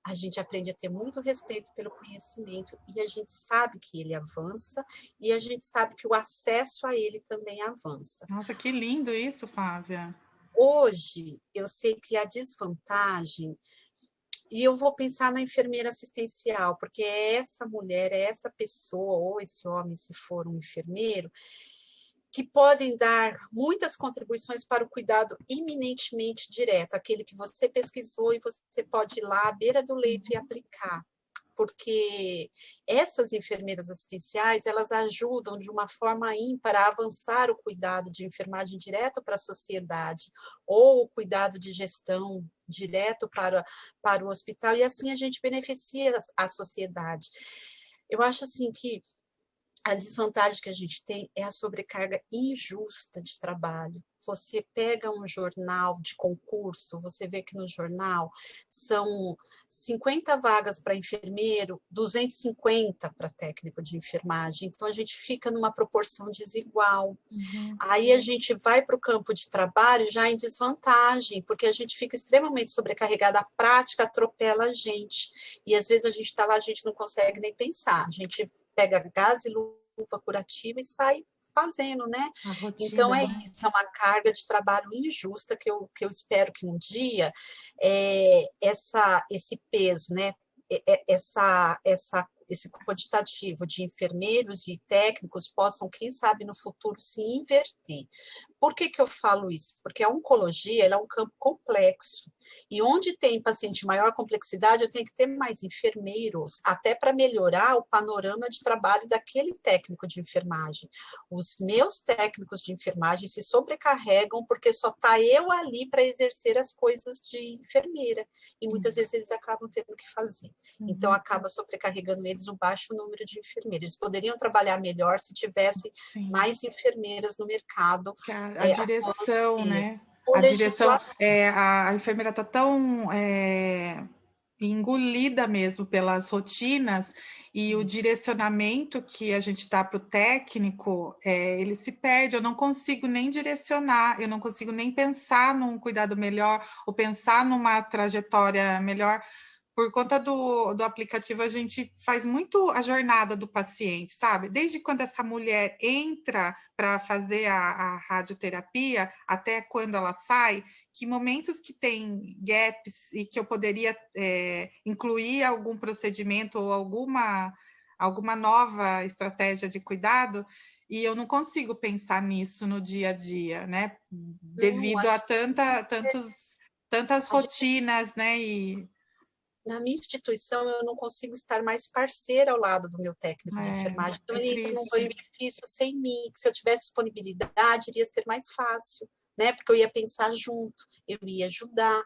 a gente aprende a ter muito respeito pelo conhecimento e a gente sabe que ele avança e a gente sabe que o acesso a ele também avança. Nossa, que lindo isso, Flávia. Hoje, eu sei que a desvantagem, e eu vou pensar na enfermeira assistencial, porque é essa mulher, é essa pessoa, ou esse homem, se for um enfermeiro, que podem dar muitas contribuições para o cuidado iminentemente direto, aquele que você pesquisou e você pode ir lá à beira do leito e aplicar. Porque essas enfermeiras assistenciais, elas ajudam de uma forma ímpar a avançar o cuidado de enfermagem direto para a sociedade, ou o cuidado de gestão direto para o hospital, e assim a gente beneficia a sociedade. Eu acho assim que A desvantagem que a gente tem é a sobrecarga injusta de trabalho. Você pega um jornal de concurso, você vê que no jornal são 50 vagas para enfermeiro, 250 para técnico de enfermagem. Então, a gente fica numa proporção desigual. Aí a gente vai para o campo de trabalho já em desvantagem, porque a gente fica extremamente sobrecarregada, a prática atropela a gente. E às vezes a gente está lá, a gente não consegue nem pensar. A gente pega gás e luva curativa e sai fazendo, né? Rotina, Então é né? isso, é uma carga de trabalho injusta que eu espero que um dia esse peso, né? Esse quantitativo de enfermeiros e técnicos possam, quem sabe, no futuro se inverter. Por que eu falo isso? Porque a oncologia ela é um campo complexo, e onde tem paciente de maior complexidade, eu tenho que ter mais enfermeiros, até para melhorar o panorama de trabalho daquele técnico de enfermagem. Os meus técnicos de enfermagem se sobrecarregam porque só está eu ali para exercer as coisas de enfermeira, e muitas vezes eles acabam tendo que fazer. Então, acaba sobrecarregando eles o baixo número de enfermeiros. Eles poderiam trabalhar melhor se tivesse mais enfermeiras no mercado. A direção, né? Por A direção, legislação. a enfermeira está tão engolida mesmo pelas rotinas, e o direcionamento que a gente dá para o técnico, ele se perde. Eu não consigo nem direcionar, eu não consigo nem pensar num cuidado melhor, ou pensar numa trajetória melhor. Por conta do aplicativo, a gente faz muito a jornada do paciente, sabe? Desde quando essa mulher entra para fazer a radioterapia, até quando ela sai, que momentos que tem gaps e que eu poderia incluir algum procedimento ou alguma nova estratégia de cuidado, e eu não consigo pensar nisso no dia a dia, né? Devido a tantas rotinas, né? Na minha instituição, eu não consigo estar mais parceira ao lado do meu técnico de enfermagem. Então, ele entra num benefício sem mim, que se eu tivesse disponibilidade, iria ser mais fácil, né? Porque eu ia pensar junto, eu ia ajudar.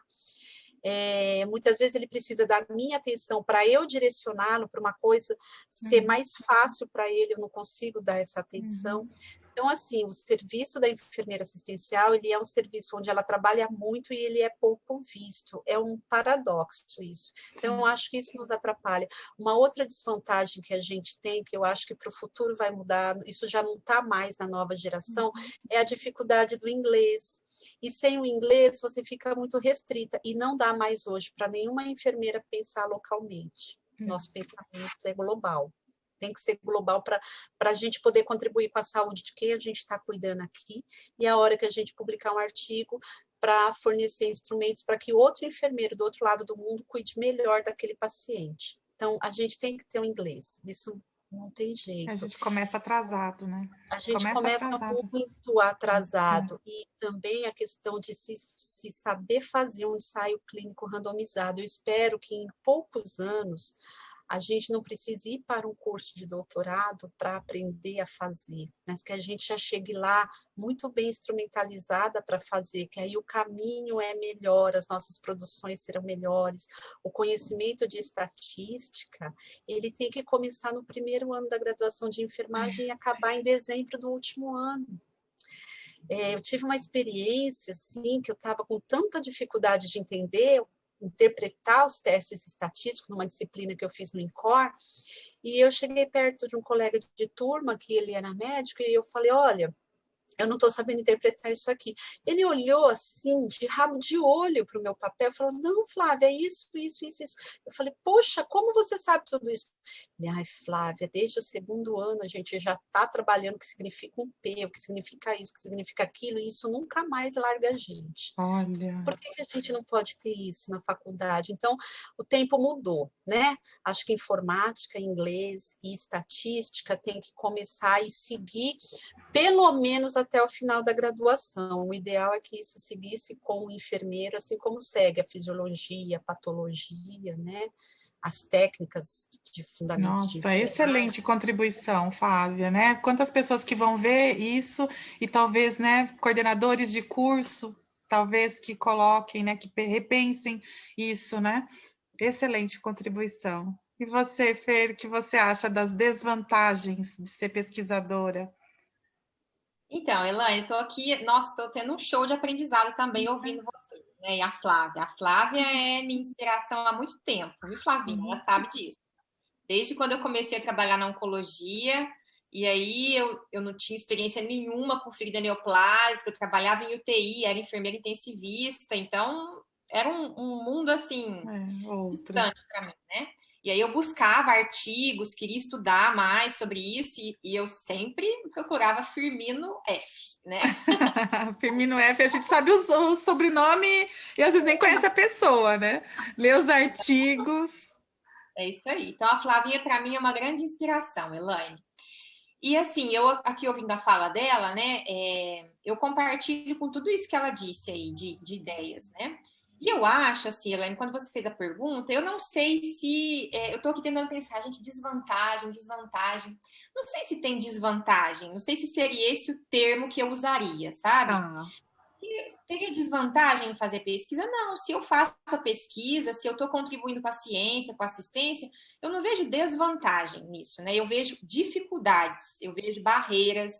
Muitas vezes ele precisa da minha atenção para eu direcioná-lo para uma coisa ser mais fácil para ele, eu não consigo dar essa atenção. Então, assim, o serviço da enfermeira assistencial, ele é um serviço onde ela trabalha muito e ele é pouco visto. É um paradoxo isso. Então, eu acho que isso nos atrapalha. Uma outra desvantagem que a gente tem, que eu acho que para o futuro vai mudar, isso já não está mais na nova geração, é a dificuldade do inglês. E sem o inglês, você fica muito restrita, e não dá mais hoje para nenhuma enfermeira pensar localmente. Nosso pensamento é global. Tem que ser global para a gente poder contribuir com a saúde de quem a gente está cuidando aqui, e a hora que a gente publicar um artigo para fornecer instrumentos para que outro enfermeiro do outro lado do mundo cuide melhor daquele paciente. Então, a gente tem que ter o inglês, isso não tem jeito. A gente começa atrasado, né? A gente começa muito atrasado, e também a questão de se saber fazer um ensaio clínico randomizado. Eu espero que em poucos anos a gente não precise ir para um curso de doutorado para aprender a fazer, mas que a gente já chegue lá muito bem instrumentalizada para fazer, que aí o caminho é melhor, as nossas produções serão melhores. O conhecimento de estatística, ele tem que começar no primeiro ano da graduação de enfermagem e acabar em dezembro do último ano. Eu tive uma experiência, assim, que eu estava com tanta dificuldade de interpretar os testes estatísticos numa disciplina que eu fiz no INCOR, e eu cheguei perto de um colega de turma, que ele era médico, e eu falei, olha, eu não estou sabendo interpretar isso aqui. Ele olhou assim, de rabo de olho para o meu papel, e falou, não, Flávia, é isso, isso, isso, isso. Eu falei, poxa, como você sabe tudo isso? Ele, ai, Flávia, desde o segundo ano a gente já está trabalhando o que significa um P, o que significa isso, o que significa aquilo, e isso nunca mais larga a gente. Olha. Por que a gente não pode ter isso na faculdade? Então, o tempo mudou, né? Acho que informática, inglês e estatística tem que começar e seguir pelo menos até o final da graduação. O ideal é que isso seguisse com o enfermeiro, assim como segue a fisiologia, a patologia, né? As técnicas de fundamentos de enfermagem. Excelente contribuição, Flávia, né? Quantas pessoas que vão ver isso e talvez, né, coordenadores de curso, talvez que coloquem, né, que repensem isso, né? Excelente contribuição. E você, Fer, o que você acha das desvantagens de ser pesquisadora? Então, Elaine, estou aqui, nossa, estou tendo um show de aprendizado também ouvindo você, né? E a Flávia. A Flávia é minha inspiração há muito tempo, viu, Flavinha? Ela sabe disso. Desde quando eu comecei a trabalhar na oncologia, e aí eu não tinha experiência nenhuma com ferida neoplásica, eu trabalhava em UTI, era enfermeira intensivista, então era um mundo assim Outro. distante para mim, né? E aí eu buscava artigos, queria estudar mais sobre isso, e eu sempre procurava Firmino F, né? Firmino F, a gente sabe o sobrenome e às vezes nem conhece a pessoa, né? Lê os artigos. É isso aí. Então a Flavinha, para mim, é uma grande inspiração, Elaine. E assim, eu aqui ouvindo a fala dela, né, eu compartilho com tudo isso que ela disse aí, de ideias, né? E eu acho, assim, Elaine, quando você fez a pergunta, eu não sei se. Eu estou aqui tentando pensar, gente, desvantagem, desvantagem. Não sei se tem desvantagem, não sei se seria esse o termo que eu usaria, sabe? Ah, Teria desvantagem em fazer pesquisa? Não, se eu faço a pesquisa, se eu estou contribuindo com a ciência, com a assistência, eu não vejo desvantagem nisso, né? Eu vejo dificuldades, eu vejo barreiras,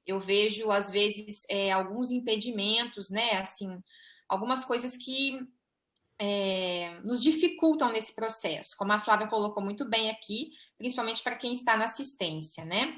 eu vejo, às vezes, alguns impedimentos, né? Assim, algumas coisas que nos dificultam nesse processo, como a Flávia colocou muito bem aqui, principalmente para quem está na assistência, né?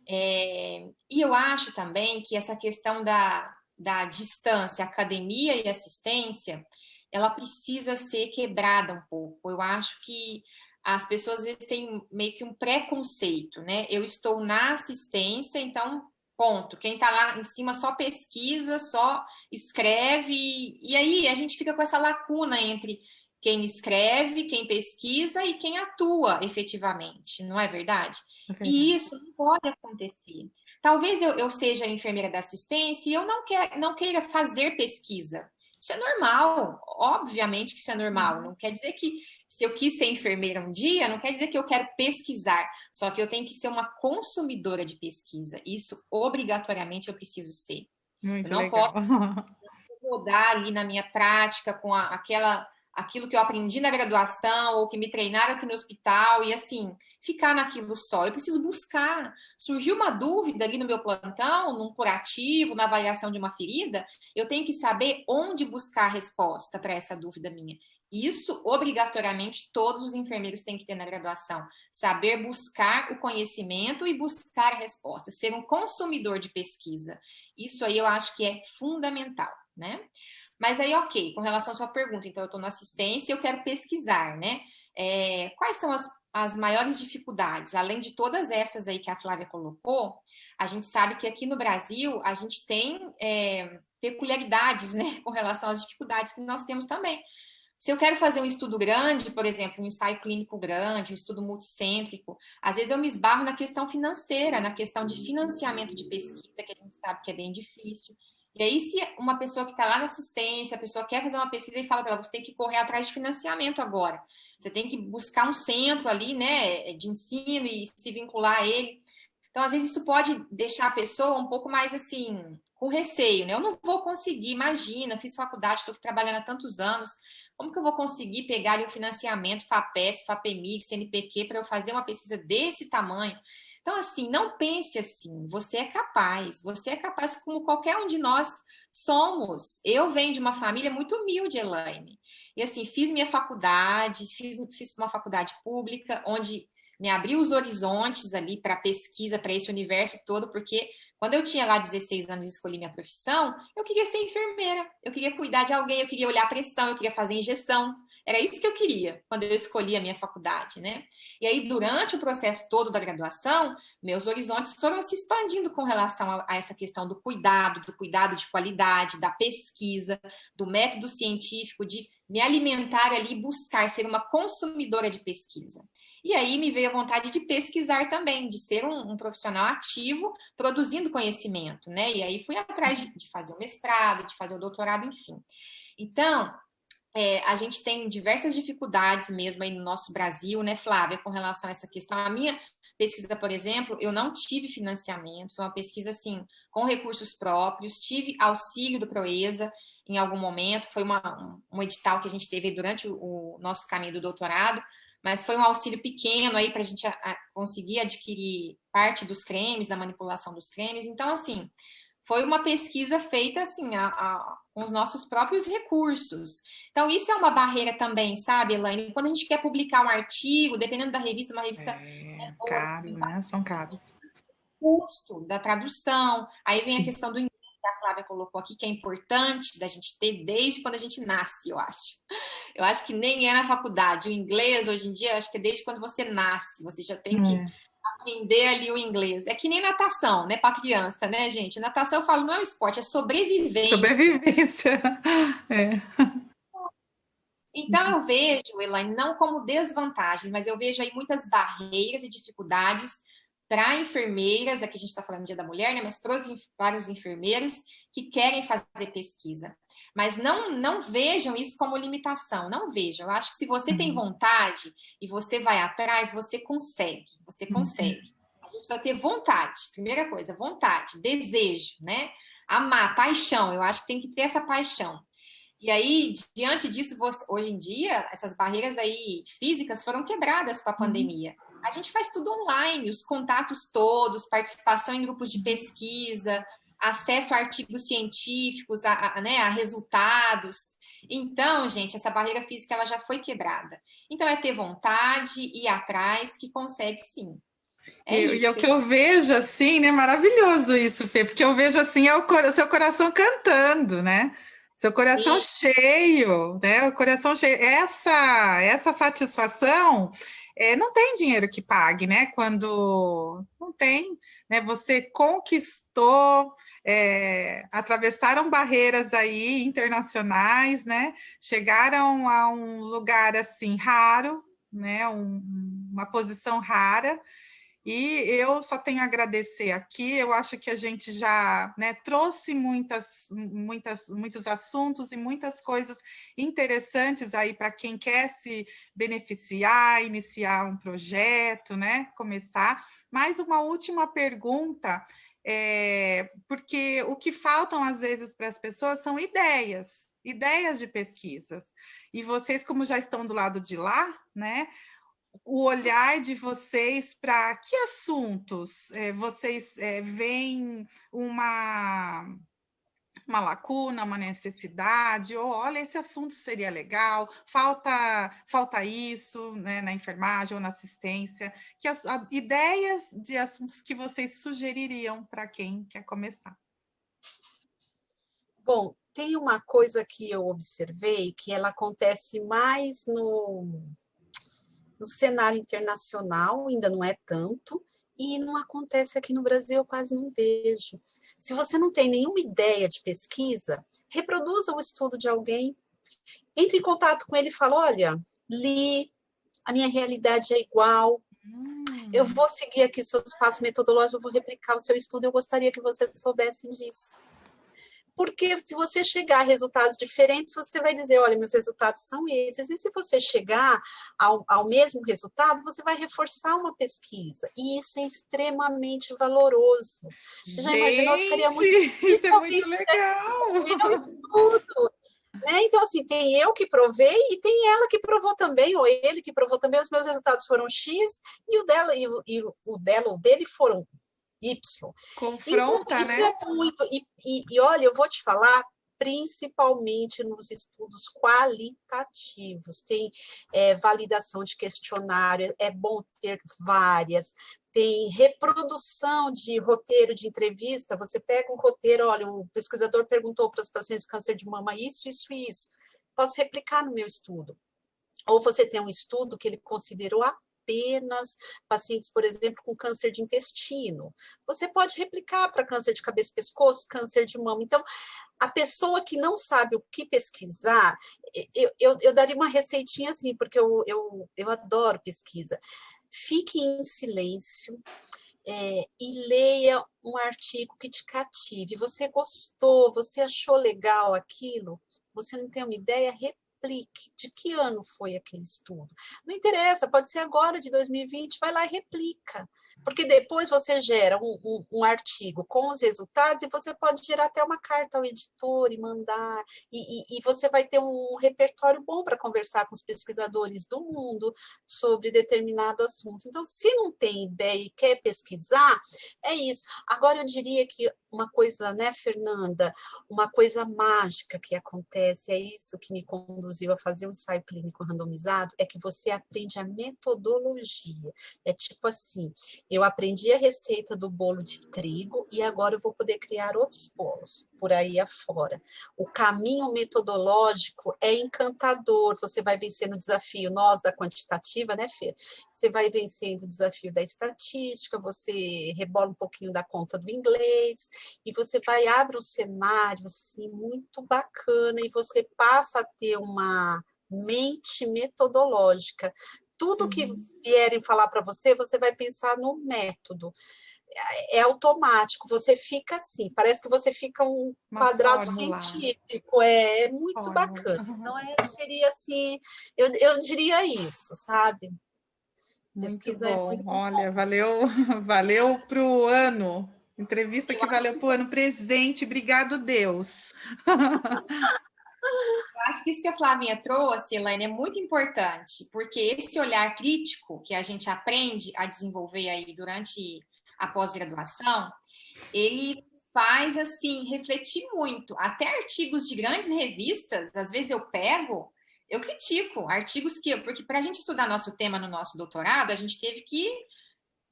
E eu acho também que essa questão da distância, academia e assistência, ela precisa ser quebrada um pouco. Eu acho que as pessoas às vezes têm meio que um preconceito, né? Eu estou na assistência, então, ponto. Quem está lá em cima só pesquisa, só escreve, e aí a gente fica com essa lacuna entre quem escreve, quem pesquisa e quem atua efetivamente, não é verdade? é verdade. E isso não pode acontecer. Talvez eu seja enfermeira da assistência e eu não queira fazer pesquisa. Isso é normal, obviamente que isso é normal. Não quer dizer que se eu quis ser enfermeira um dia, não quer dizer que eu quero pesquisar. Só que eu tenho que ser uma consumidora de pesquisa. Isso, obrigatoriamente, eu preciso ser. Muito Eu não legal. posso rodar ali na minha prática com aquilo que eu aprendi na graduação ou que me treinaram aqui no hospital e assim, ficar naquilo só. Eu preciso buscar. Surgiu uma dúvida ali no meu plantão, num curativo, na avaliação de uma ferida, eu tenho que saber onde buscar a resposta para essa dúvida minha. Isso, obrigatoriamente, todos os enfermeiros têm que ter na graduação. Saber buscar o conhecimento e buscar a resposta. Ser um consumidor de pesquisa. Isso aí eu acho que é fundamental, né? Mas aí, ok, com relação à sua pergunta, então eu estou na assistência e eu quero pesquisar, né? Quais são as maiores dificuldades? Além de todas essas aí que a Flávia colocou, a gente sabe que aqui no Brasil a gente tem peculiaridades, né, com relação às dificuldades que nós temos também. Se eu quero fazer um estudo grande, por exemplo, um ensaio clínico grande, um estudo multicêntrico, às vezes eu me esbarro na questão financeira, na questão de financiamento de pesquisa, que a gente sabe que é bem difícil. E aí, se uma pessoa que está lá na assistência, a pessoa quer fazer uma pesquisa e fala para ela, você tem que correr atrás de financiamento agora. Você tem que buscar um centro ali, né, de ensino e se vincular a ele. Então, às vezes, isso pode deixar a pessoa um pouco mais, assim, com receio, né? Eu não vou conseguir, imagina, fiz faculdade, estou aqui trabalhando há tantos anos, como que eu vou conseguir pegar ali o financiamento FAPESP, FAPEMIG, CNPq para eu fazer uma pesquisa desse tamanho? Então, assim, não pense assim, você é capaz como qualquer um de nós somos. Eu venho de uma família muito humilde, Elaine. E assim, fiz minha faculdade, fiz uma faculdade pública, onde me abriu os horizontes ali para pesquisa, para esse universo todo, porque quando eu tinha lá 16 anos e escolhi minha profissão, eu queria ser enfermeira, eu queria cuidar de alguém, eu queria olhar a pressão, eu queria fazer injeção. Era isso que eu queria quando eu escolhi a minha faculdade, né? E aí, durante o processo todo da graduação, meus horizontes foram se expandindo com relação a essa questão do cuidado de qualidade, da pesquisa, do método científico, de me alimentar ali e buscar ser uma consumidora de pesquisa. E aí me veio a vontade de pesquisar também, de ser um profissional ativo, produzindo conhecimento, né? E aí fui atrás de fazer o mestrado, de fazer o doutorado, enfim. Então, a gente tem diversas dificuldades mesmo aí no nosso Brasil, né, Flávia, com relação a essa questão. A minha pesquisa, por exemplo, eu não tive financiamento, foi uma pesquisa, assim, com recursos próprios, tive auxílio do Proesa em algum momento, foi um edital que a gente teve durante o nosso caminho do doutorado, mas foi um auxílio pequeno aí para a gente conseguir adquirir parte dos cremes, da manipulação dos cremes. Então, assim, foi uma pesquisa feita assim, com os nossos próprios recursos. Então, isso é uma barreira também, sabe, Elaine? Quando a gente quer publicar um artigo, dependendo da revista, uma revista caro, né? São caros. Custo da tradução. Aí vem a questão do inglês, que a Flávia colocou aqui, que é importante da gente ter desde quando a gente nasce, eu acho. Eu acho que nem é na faculdade. O inglês, hoje em dia, eu acho que é desde quando você nasce. Você já tem que aprender ali o inglês. É que nem natação, né, para criança, né, gente? Natação, eu falo, não é um esporte, é sobrevivência. Sobrevivência. Então, eu vejo, Elaine, não como desvantagens, mas eu vejo aí muitas barreiras e dificuldades para enfermeiras, aqui a gente está falando do Dia da Mulher, né, mas para os enfermeiros que querem fazer pesquisa. Mas não vejam isso como limitação, não vejam. Eu acho que se você tem vontade e você vai atrás, você consegue, você consegue. A gente precisa ter vontade, primeira coisa, vontade, desejo, né? Amar, paixão, eu acho que tem que ter essa paixão. E aí, diante disso, hoje em dia, essas barreiras aí físicas foram quebradas com a pandemia. A gente faz tudo online, os contatos todos, participação em grupos de pesquisa, acesso a artigos científicos, a resultados. Então, gente, essa barreira física ela já foi quebrada. Então, é ter vontade e ir atrás que consegue sim. E é o que eu vejo assim, né? Maravilhoso isso, Fê, porque eu vejo assim, é o seu coração cantando, né? Seu coração cheio, né? O coração cheio. Essa satisfação não tem dinheiro que pague, né? Quando não tem, né? Você conquistou, atravessaram barreiras aí internacionais, né? Chegaram a um lugar assim raro, né? Uma posição rara. E eu só tenho a agradecer aqui. Eu acho que a gente já, né, trouxe muitos assuntos e muitas coisas interessantes aí para quem quer se beneficiar, iniciar um projeto, né, começar. Mais uma última pergunta, porque o que faltam às vezes para as pessoas são ideias de pesquisas. E vocês, como já estão do lado de lá, né? O olhar de vocês para que assuntos vocês veem uma lacuna, uma necessidade, ou olha, esse assunto seria legal, falta isso, né, na enfermagem ou na assistência, ideias de assuntos que vocês sugeririam para quem quer começar. Bom, tem uma coisa que eu observei que ela acontece mais no cenário internacional, ainda não é tanto, e não acontece aqui no Brasil, eu quase não vejo. Se você não tem nenhuma ideia de pesquisa, reproduza o estudo de alguém, entre em contato com ele e fala, olha, li, a minha realidade é igual, eu vou seguir aqui seus passos metodológicos, eu vou replicar o seu estudo, eu gostaria que você soubesse disso. Porque se você chegar a resultados diferentes, você vai dizer, olha, meus resultados são esses. E se você chegar ao mesmo resultado, você vai reforçar uma pesquisa. E isso é extremamente valoroso. Você já imaginou? Eu ficaria muito isso é muito legal! Meu estudo. Né? Então, assim, tem eu que provei e tem ela que provou também, ou ele que provou também. Os meus resultados foram X e o dela ou dele foram Y. Confronta, então, isso né? é muito. E olha, eu vou te falar, principalmente nos estudos qualitativos, tem validação de questionário, é bom ter várias, tem reprodução de roteiro de entrevista, você pega um roteiro, olha, o pesquisador perguntou para os pacientes de câncer de mama isso, posso replicar no meu estudo. Ou você tem um estudo que ele considerou apenas pacientes, por exemplo, com câncer de intestino. Você pode replicar para câncer de cabeça e pescoço, câncer de mama. Então, a pessoa que não sabe o que pesquisar, eu daria uma receitinha assim, porque eu adoro pesquisa. Fique em silêncio e leia um artigo que te cative. Você gostou, você achou legal aquilo? Você não tem uma ideia? replique de que ano foi aquele estudo. Não interessa, pode ser agora, de 2020, vai lá e replica. Porque depois você gera um artigo com os resultados e você pode gerar até uma carta ao editor e mandar, e você vai ter um repertório bom para conversar com os pesquisadores do mundo sobre determinado assunto. Então, se não tem ideia e quer pesquisar, é isso. Agora, eu diria que uma coisa, né, Fernanda, uma coisa mágica que acontece, é isso que me conduziu a fazer um ensaio clínico randomizado, é que você aprende a metodologia. É tipo assim, eu aprendi a receita do bolo de trigo e agora eu vou poder criar outros bolos por aí afora. O caminho metodológico é encantador, você vai vencendo o desafio, nós da quantitativa, né, Fer? Você vai vencendo o desafio da estatística, você rebola um pouquinho da conta do inglês, e você vai, abre um cenário, assim, muito bacana, e você passa a ter uma mente metodológica. Tudo que vierem falar para você, você vai pensar no método. É automático, você fica assim, parece que você fica um quadrado científico, é muito bacana. Então, seria assim, eu diria isso, sabe? Muito Pesquisa bom. muito Olha, valeu para o ano. Entrevista que valeu para o ano presente. Obrigado, Deus. Eu acho que isso que a Flavinha trouxe, Elaine, é muito importante, porque esse olhar crítico que a gente aprende a desenvolver aí durante a pós-graduação, ele faz, assim, refletir muito. Até artigos de grandes revistas, às vezes eu critico artigos porque para a gente estudar nosso tema no nosso doutorado, a gente teve que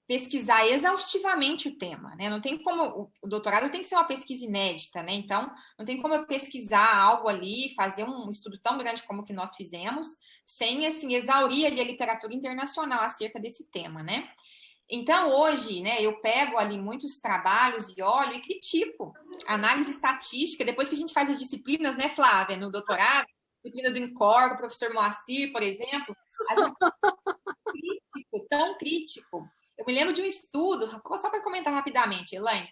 pesquisar exaustivamente o tema, né? Não tem como, o doutorado tem que ser uma pesquisa inédita, né? Então, não tem como eu pesquisar algo ali, fazer um estudo tão grande como o que nós fizemos, sem, assim, exaurir ali a literatura internacional acerca desse tema, né? Então, hoje, né, eu pego ali muitos trabalhos e olho e critico análise estatística, depois que a gente faz as disciplinas, né, Flávia, no doutorado, disciplina do INCOR, o professor Moacir, por exemplo, a gente é tão crítico. Eu me lembro de um estudo, só para comentar rapidamente, Elaine,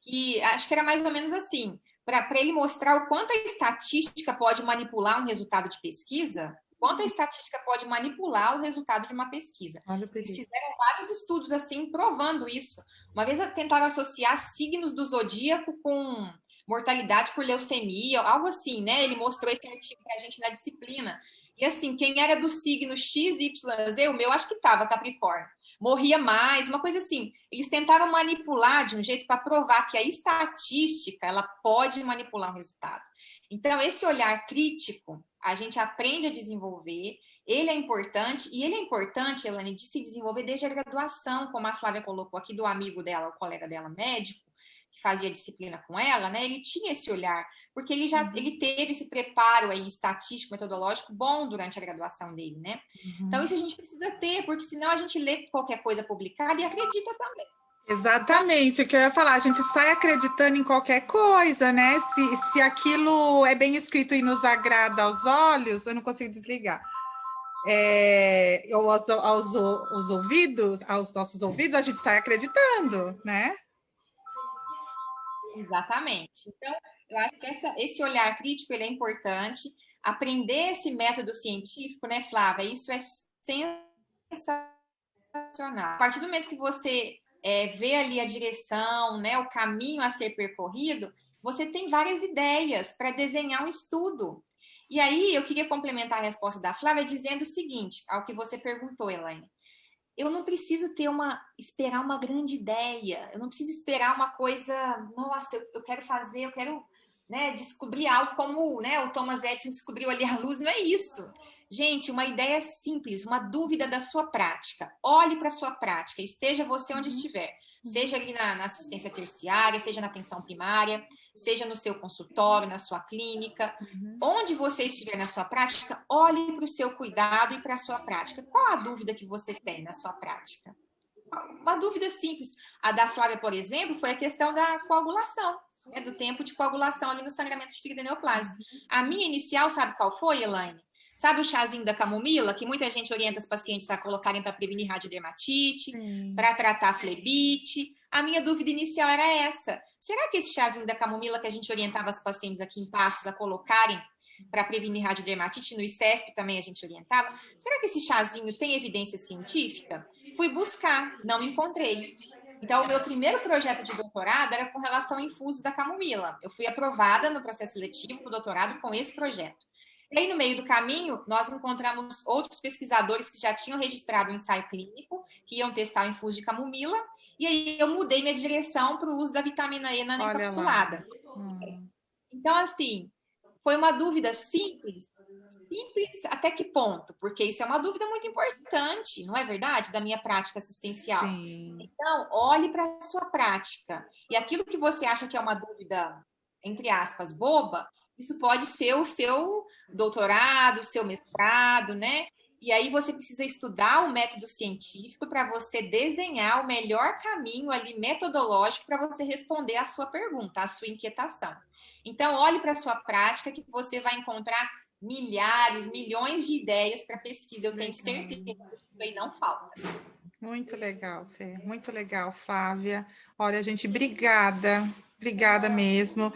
que acho que era mais ou menos assim, para ele mostrar o quanto a estatística pode manipular um resultado de pesquisa, quanto a estatística pode manipular o resultado de uma pesquisa. Eles fizeram vários estudos assim, provando isso. Uma vez tentaram associar signos do zodíaco com mortalidade por leucemia, algo assim, né? Ele mostrou esse artigo para a gente na disciplina. E assim, quem era do signo X, Y, Z, o meu acho que estava Capricórnio, morria mais, uma coisa assim. Eles tentaram manipular de um jeito para provar que a estatística ela pode manipular o resultado. Então, esse olhar crítico, a gente aprende a desenvolver, ele é importante, e ele é importante, Elaine, de se desenvolver desde a graduação, como a Flávia colocou aqui, do amigo dela, o colega dela médico, que fazia disciplina com ela, né? Ele tinha esse olhar, porque ele teve esse preparo aí estatístico, metodológico bom durante a graduação dele, né? Então, isso a gente precisa ter, porque senão a gente lê qualquer coisa publicada e acredita também. Exatamente, o que eu ia falar, a gente sai acreditando em qualquer coisa, né? Se aquilo é bem escrito e nos agrada aos olhos, eu não consigo desligar. Aos ouvidos, aos nossos ouvidos, a gente sai acreditando, né? Exatamente. Então, eu acho que esse olhar crítico ele é importante. Aprender esse método científico, né, Flávia? Isso é sensacional. A partir do momento que você vê ali a direção, né, o caminho a ser percorrido, você tem várias ideias para desenhar um estudo. E aí, eu queria complementar a resposta da Flávia dizendo o seguinte, ao que você perguntou, Elaine. Eu não preciso esperar uma grande ideia, eu não preciso esperar uma coisa, nossa, eu quero fazer, eu quero, né, descobrir algo como, né, o Thomas Edison descobriu ali a luz, não é isso. Gente, uma ideia simples, uma dúvida da sua prática. Olhe para a sua prática, esteja você onde estiver. Seja ali na assistência terciária, seja na atenção primária, seja no seu consultório, na sua clínica. Onde você estiver na sua prática, olhe para o seu cuidado e para a sua prática. Qual a dúvida que você tem na sua prática? Uma dúvida simples. A da Flávia, por exemplo, foi a questão da coagulação, né, do tempo de coagulação ali no sangramento de fígado neoplásico. A minha inicial, sabe qual foi, Elaine? Sabe o chazinho da camomila, que muita gente orienta os pacientes a colocarem para prevenir radiodermatite, para tratar flebite? A minha dúvida inicial era essa. Será que esse chazinho da camomila que a gente orientava os pacientes aqui em Passos a colocarem para prevenir radiodermatite, no ICESP também a gente orientava. Será que esse chazinho tem evidência científica? Fui buscar, não encontrei. Então, o meu primeiro projeto de doutorado era com relação ao infuso da camomila. Eu fui aprovada no processo seletivo do doutorado com esse projeto. E aí, no meio do caminho, nós encontramos outros pesquisadores que já tinham registrado o ensaio clínico, que iam testar o infuso de camomila, e aí eu mudei minha direção para o uso da vitamina E na encapsulada. Então, assim, foi uma dúvida simples até que ponto? Porque isso é uma dúvida muito importante, não é verdade? Da minha prática assistencial. Sim. Então, olhe para a sua prática. E aquilo que você acha que é uma dúvida, entre aspas, boba, isso pode ser o seu doutorado, o seu mestrado, né? E aí você precisa estudar o método científico para você desenhar o melhor caminho ali metodológico para você responder a sua pergunta, a sua inquietação. Então, olhe para a sua prática que você vai encontrar milhares, milhões de ideias para pesquisa. Eu tenho certeza que isso aí não falta. Muito legal, Fê. Muito legal, Flávia. Olha, gente, obrigada mesmo.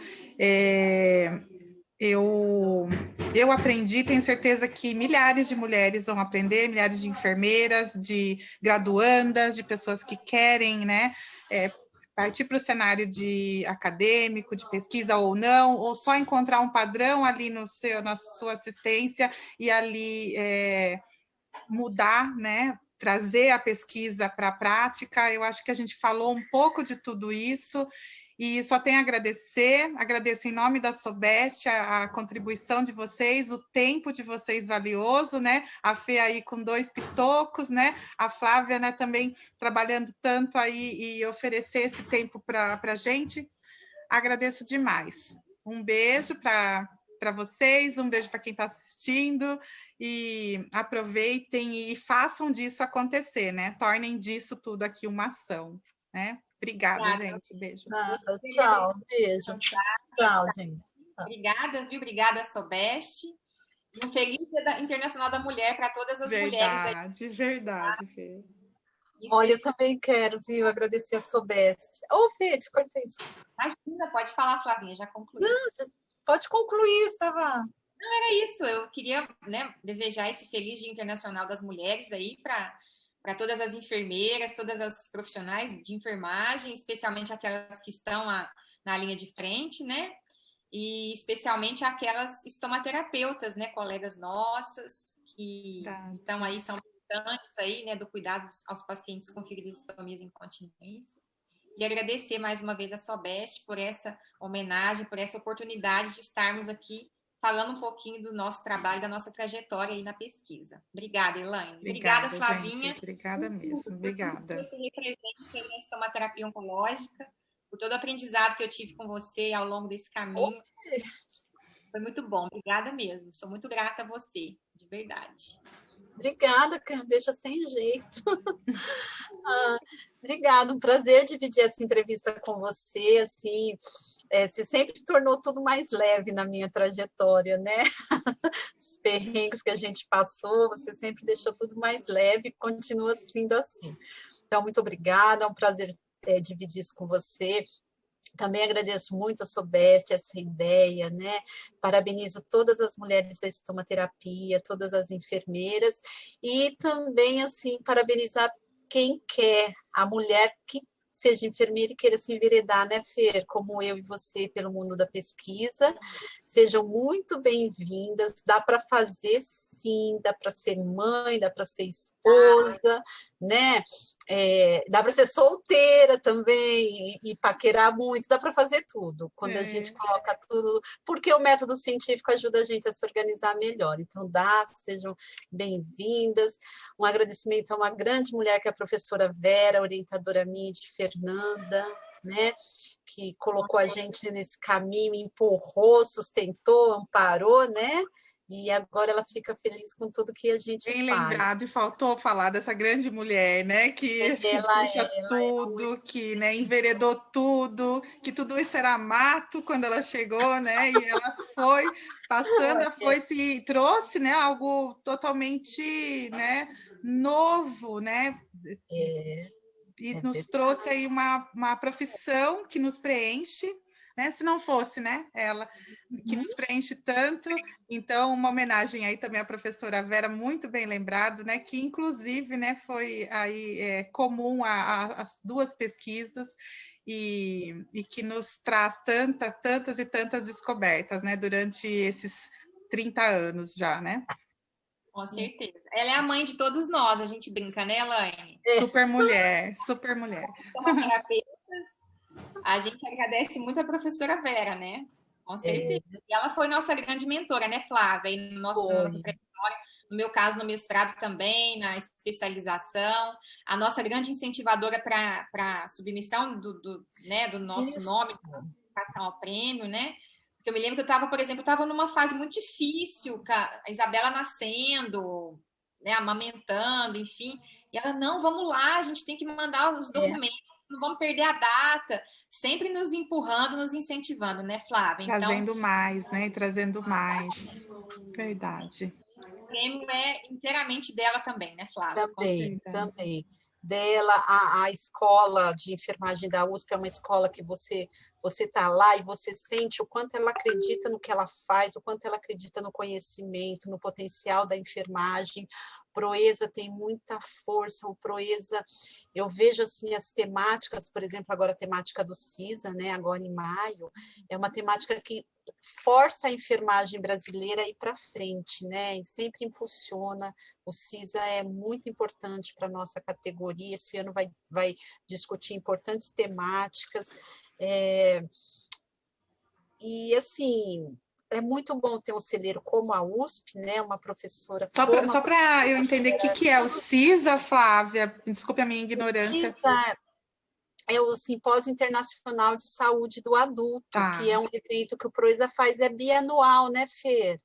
Eu aprendi, tenho certeza que milhares de mulheres vão aprender, milhares de enfermeiras, de graduandas, de pessoas que querem, né, partir para o cenário de acadêmico, de pesquisa ou não, ou só encontrar um padrão ali na sua assistência e ali mudar, né, trazer a pesquisa para a prática. Eu acho que a gente falou um pouco de tudo isso, e só tenho a agradeço em nome da Sobest a contribuição de vocês, o tempo de vocês valioso, né? A Fê aí com 2 pitocos, né? A Flávia, né, também trabalhando tanto aí e oferecer esse tempo para a gente. Agradeço demais. Um beijo para vocês, um beijo para quem está assistindo, e aproveitem e façam disso acontecer, né? Tornem disso tudo aqui uma ação, né? Obrigada, gente. Beijo. Tchau, beijo. Tchau, gente. Obrigada, viu? Obrigada, Sobest. E um feliz Dia Internacional da Mulher para todas as mulheres aí. Verdade, Fê. Olha, eu também quero, viu, agradecer a Sobest. Ô, Fê, te cortei. Imagina, pode falar, Flavinha, já concluí. Não, pode concluir, estava... Não, era isso. Eu queria, né, desejar esse feliz Dia Internacional das Mulheres aí para todas as enfermeiras, todas as profissionais de enfermagem, especialmente aquelas que estão na linha de frente, né? E especialmente aquelas estomaterapeutas, né? Colegas nossas que estão aí, são militantes aí, né? Do cuidado aos pacientes com feridas, estomias e incontinência. E agradecer mais uma vez a Sobest por essa homenagem, por essa oportunidade de estarmos aqui falando um pouquinho do nosso trabalho, da nossa trajetória aí na pesquisa. Obrigada, Elaine. Obrigada, Flavinha. Gente, obrigada mesmo. Obrigada. Você representa a estomaterapia oncológica, por todo o aprendizado que eu tive com você ao longo desse caminho. Foi muito bom. Obrigada mesmo. Sou muito grata a você, de verdade. Obrigada, cara. Deixa sem jeito. Obrigada, um prazer dividir essa entrevista com você, assim, você sempre tornou tudo mais leve na minha trajetória, né? Os perrengues que a gente passou, você sempre deixou tudo mais leve e continua sendo assim. Então, muito obrigada, é um prazer dividir isso com você. Também agradeço muito a Sobest, essa ideia, né? Parabenizo todas as mulheres da estomaterapia, todas as enfermeiras, e também, assim, parabenizar quem quer, a mulher que seja enfermeira e queira se enveredar, né, Fer? Como eu e você, pelo mundo da pesquisa. Sejam muito bem-vindas. Dá para fazer, sim, dá para ser mãe, dá para ser esposa, né? Dá para ser solteira também e paquerar muito, dá para fazer tudo. Quando a gente coloca tudo, porque o método científico ajuda a gente a se organizar melhor. Então, sejam bem-vindas. Um agradecimento a uma grande mulher que é a professora Vera, orientadora minha, de Fernanda, né? Que colocou a gente nesse caminho, empurrou, sustentou, amparou, né? E agora ela fica feliz com tudo que a gente faz. Bem lembrado, e faltou falar dessa grande mulher, né? Que acho que puxa tudo, que, né, enveredou tudo, que tudo isso era mato quando ela chegou, né? E ela foi passando, se trouxe, né, algo totalmente, né, novo, né? E nos trouxe aí uma profissão que nos preenche, né? Se não fosse, né? Ela que nos preenche tanto. Então, uma homenagem aí também à professora Vera, muito bem lembrado, né? Que inclusive, né, foi aí comum as duas pesquisas e que nos traz tantas e tantas descobertas, né? Durante esses 30 anos já, né? Com certeza. Ela é a mãe de todos nós, a gente brinca, né, Elaine? Super mulher, super mulher. Como terapeutas, a gente agradece muito a professora Vera, né? Com certeza. E ela foi nossa grande mentora, né, Flávia? E na nossa trajetória, no meu caso, no mestrado também, na especialização, a nossa grande incentivadora para a submissão do nosso nome para o prêmio, né? Porque eu me lembro que eu estava, por exemplo, numa fase muito difícil, a Isabela nascendo, né, amamentando, enfim. E ela, não, vamos lá, a gente tem que mandar os documentos, não vamos perder a data. Sempre nos empurrando, nos incentivando, né, Flávia? Então, trazendo mais, né? Trazendo mais. Verdade. O prêmio é inteiramente dela também, né, Flávia? Também. Dela, a escola de enfermagem da USP é uma escola que você está lá e você sente o quanto ela acredita no que ela faz, o quanto ela acredita no conhecimento, no potencial da enfermagem. Proeza tem muita força, o Proeza, eu vejo assim as temáticas, por exemplo, agora a temática do CISA, né, agora em maio, é uma temática que força a enfermagem brasileira a ir para frente, né, e sempre impulsiona. O CISA é muito importante para a nossa categoria, esse ano vai discutir importantes temáticas, e assim, é muito bom ter um celeiro como a USP, né? Uma professora. Só para eu entender o que é o CISA, Flávia, desculpe a minha ignorância. O CISA é o Simpósio Internacional de Saúde do Adulto, que é um evento que o Proeza faz, é bianual, né, Fer?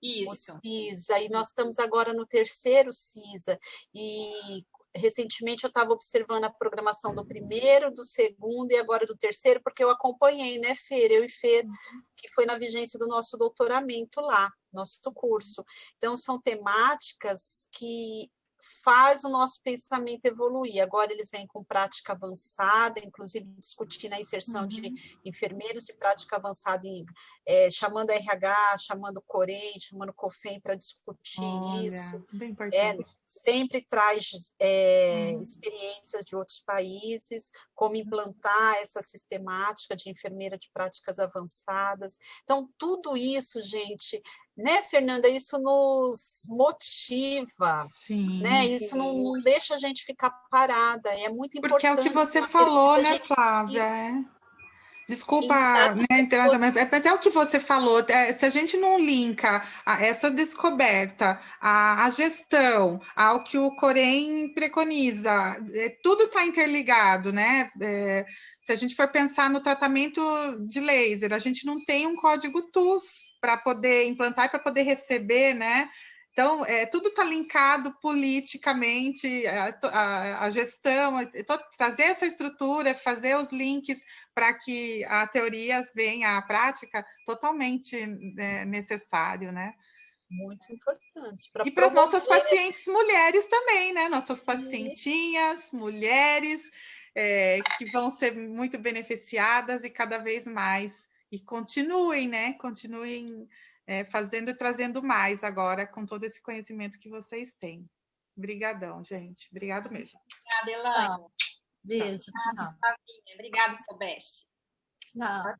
Isso. O CISA, e nós estamos agora no 3º CISA, e recentemente eu estava observando a programação do 1º, do 2º e agora do 3º, porque eu acompanhei, né, Fer? Eu e Fer, que foi na vigência do nosso doutoramento lá, nosso curso. Então, são temáticas que faz o nosso pensamento evoluir. Agora eles vêm com prática avançada, inclusive discutindo a inserção de enfermeiros de prática avançada, chamando a RH, chamando o Corém, chamando o COFEM para discutir isso. Bem importante. Sempre traz experiências de outros países, como implantar essa sistemática de enfermeira de práticas avançadas. Então, tudo isso, gente, né, Fernanda, isso nos motiva, Sim, né? Isso não deixa a gente ficar parada, é muito importante. Porque é o que você falou, né, Flávia? Desculpa, né, mas é o que você falou, se a gente não linka essa descoberta, a gestão, ao que o Corém preconiza, tudo está interligado, né? Se a gente for pensar no tratamento de laser, a gente não tem um código TUS para poder implantar e para poder receber, né? Então, tudo está linkado politicamente, a gestão, trazer essa estrutura, fazer os links para que a teoria venha à prática, totalmente necessário, né? Muito importante. E para as nossas pacientes mulheres também, né? Nossas pacientinhas, mulheres, que vão ser muito beneficiadas e cada vez mais. E continuem, né? Continuem fazendo e trazendo mais agora com todo esse conhecimento que vocês têm. Obrigadão, gente. Obrigado mesmo. Obrigada, Elaine. Beijo, tchau. Obrigada, Sobeste. Tchau.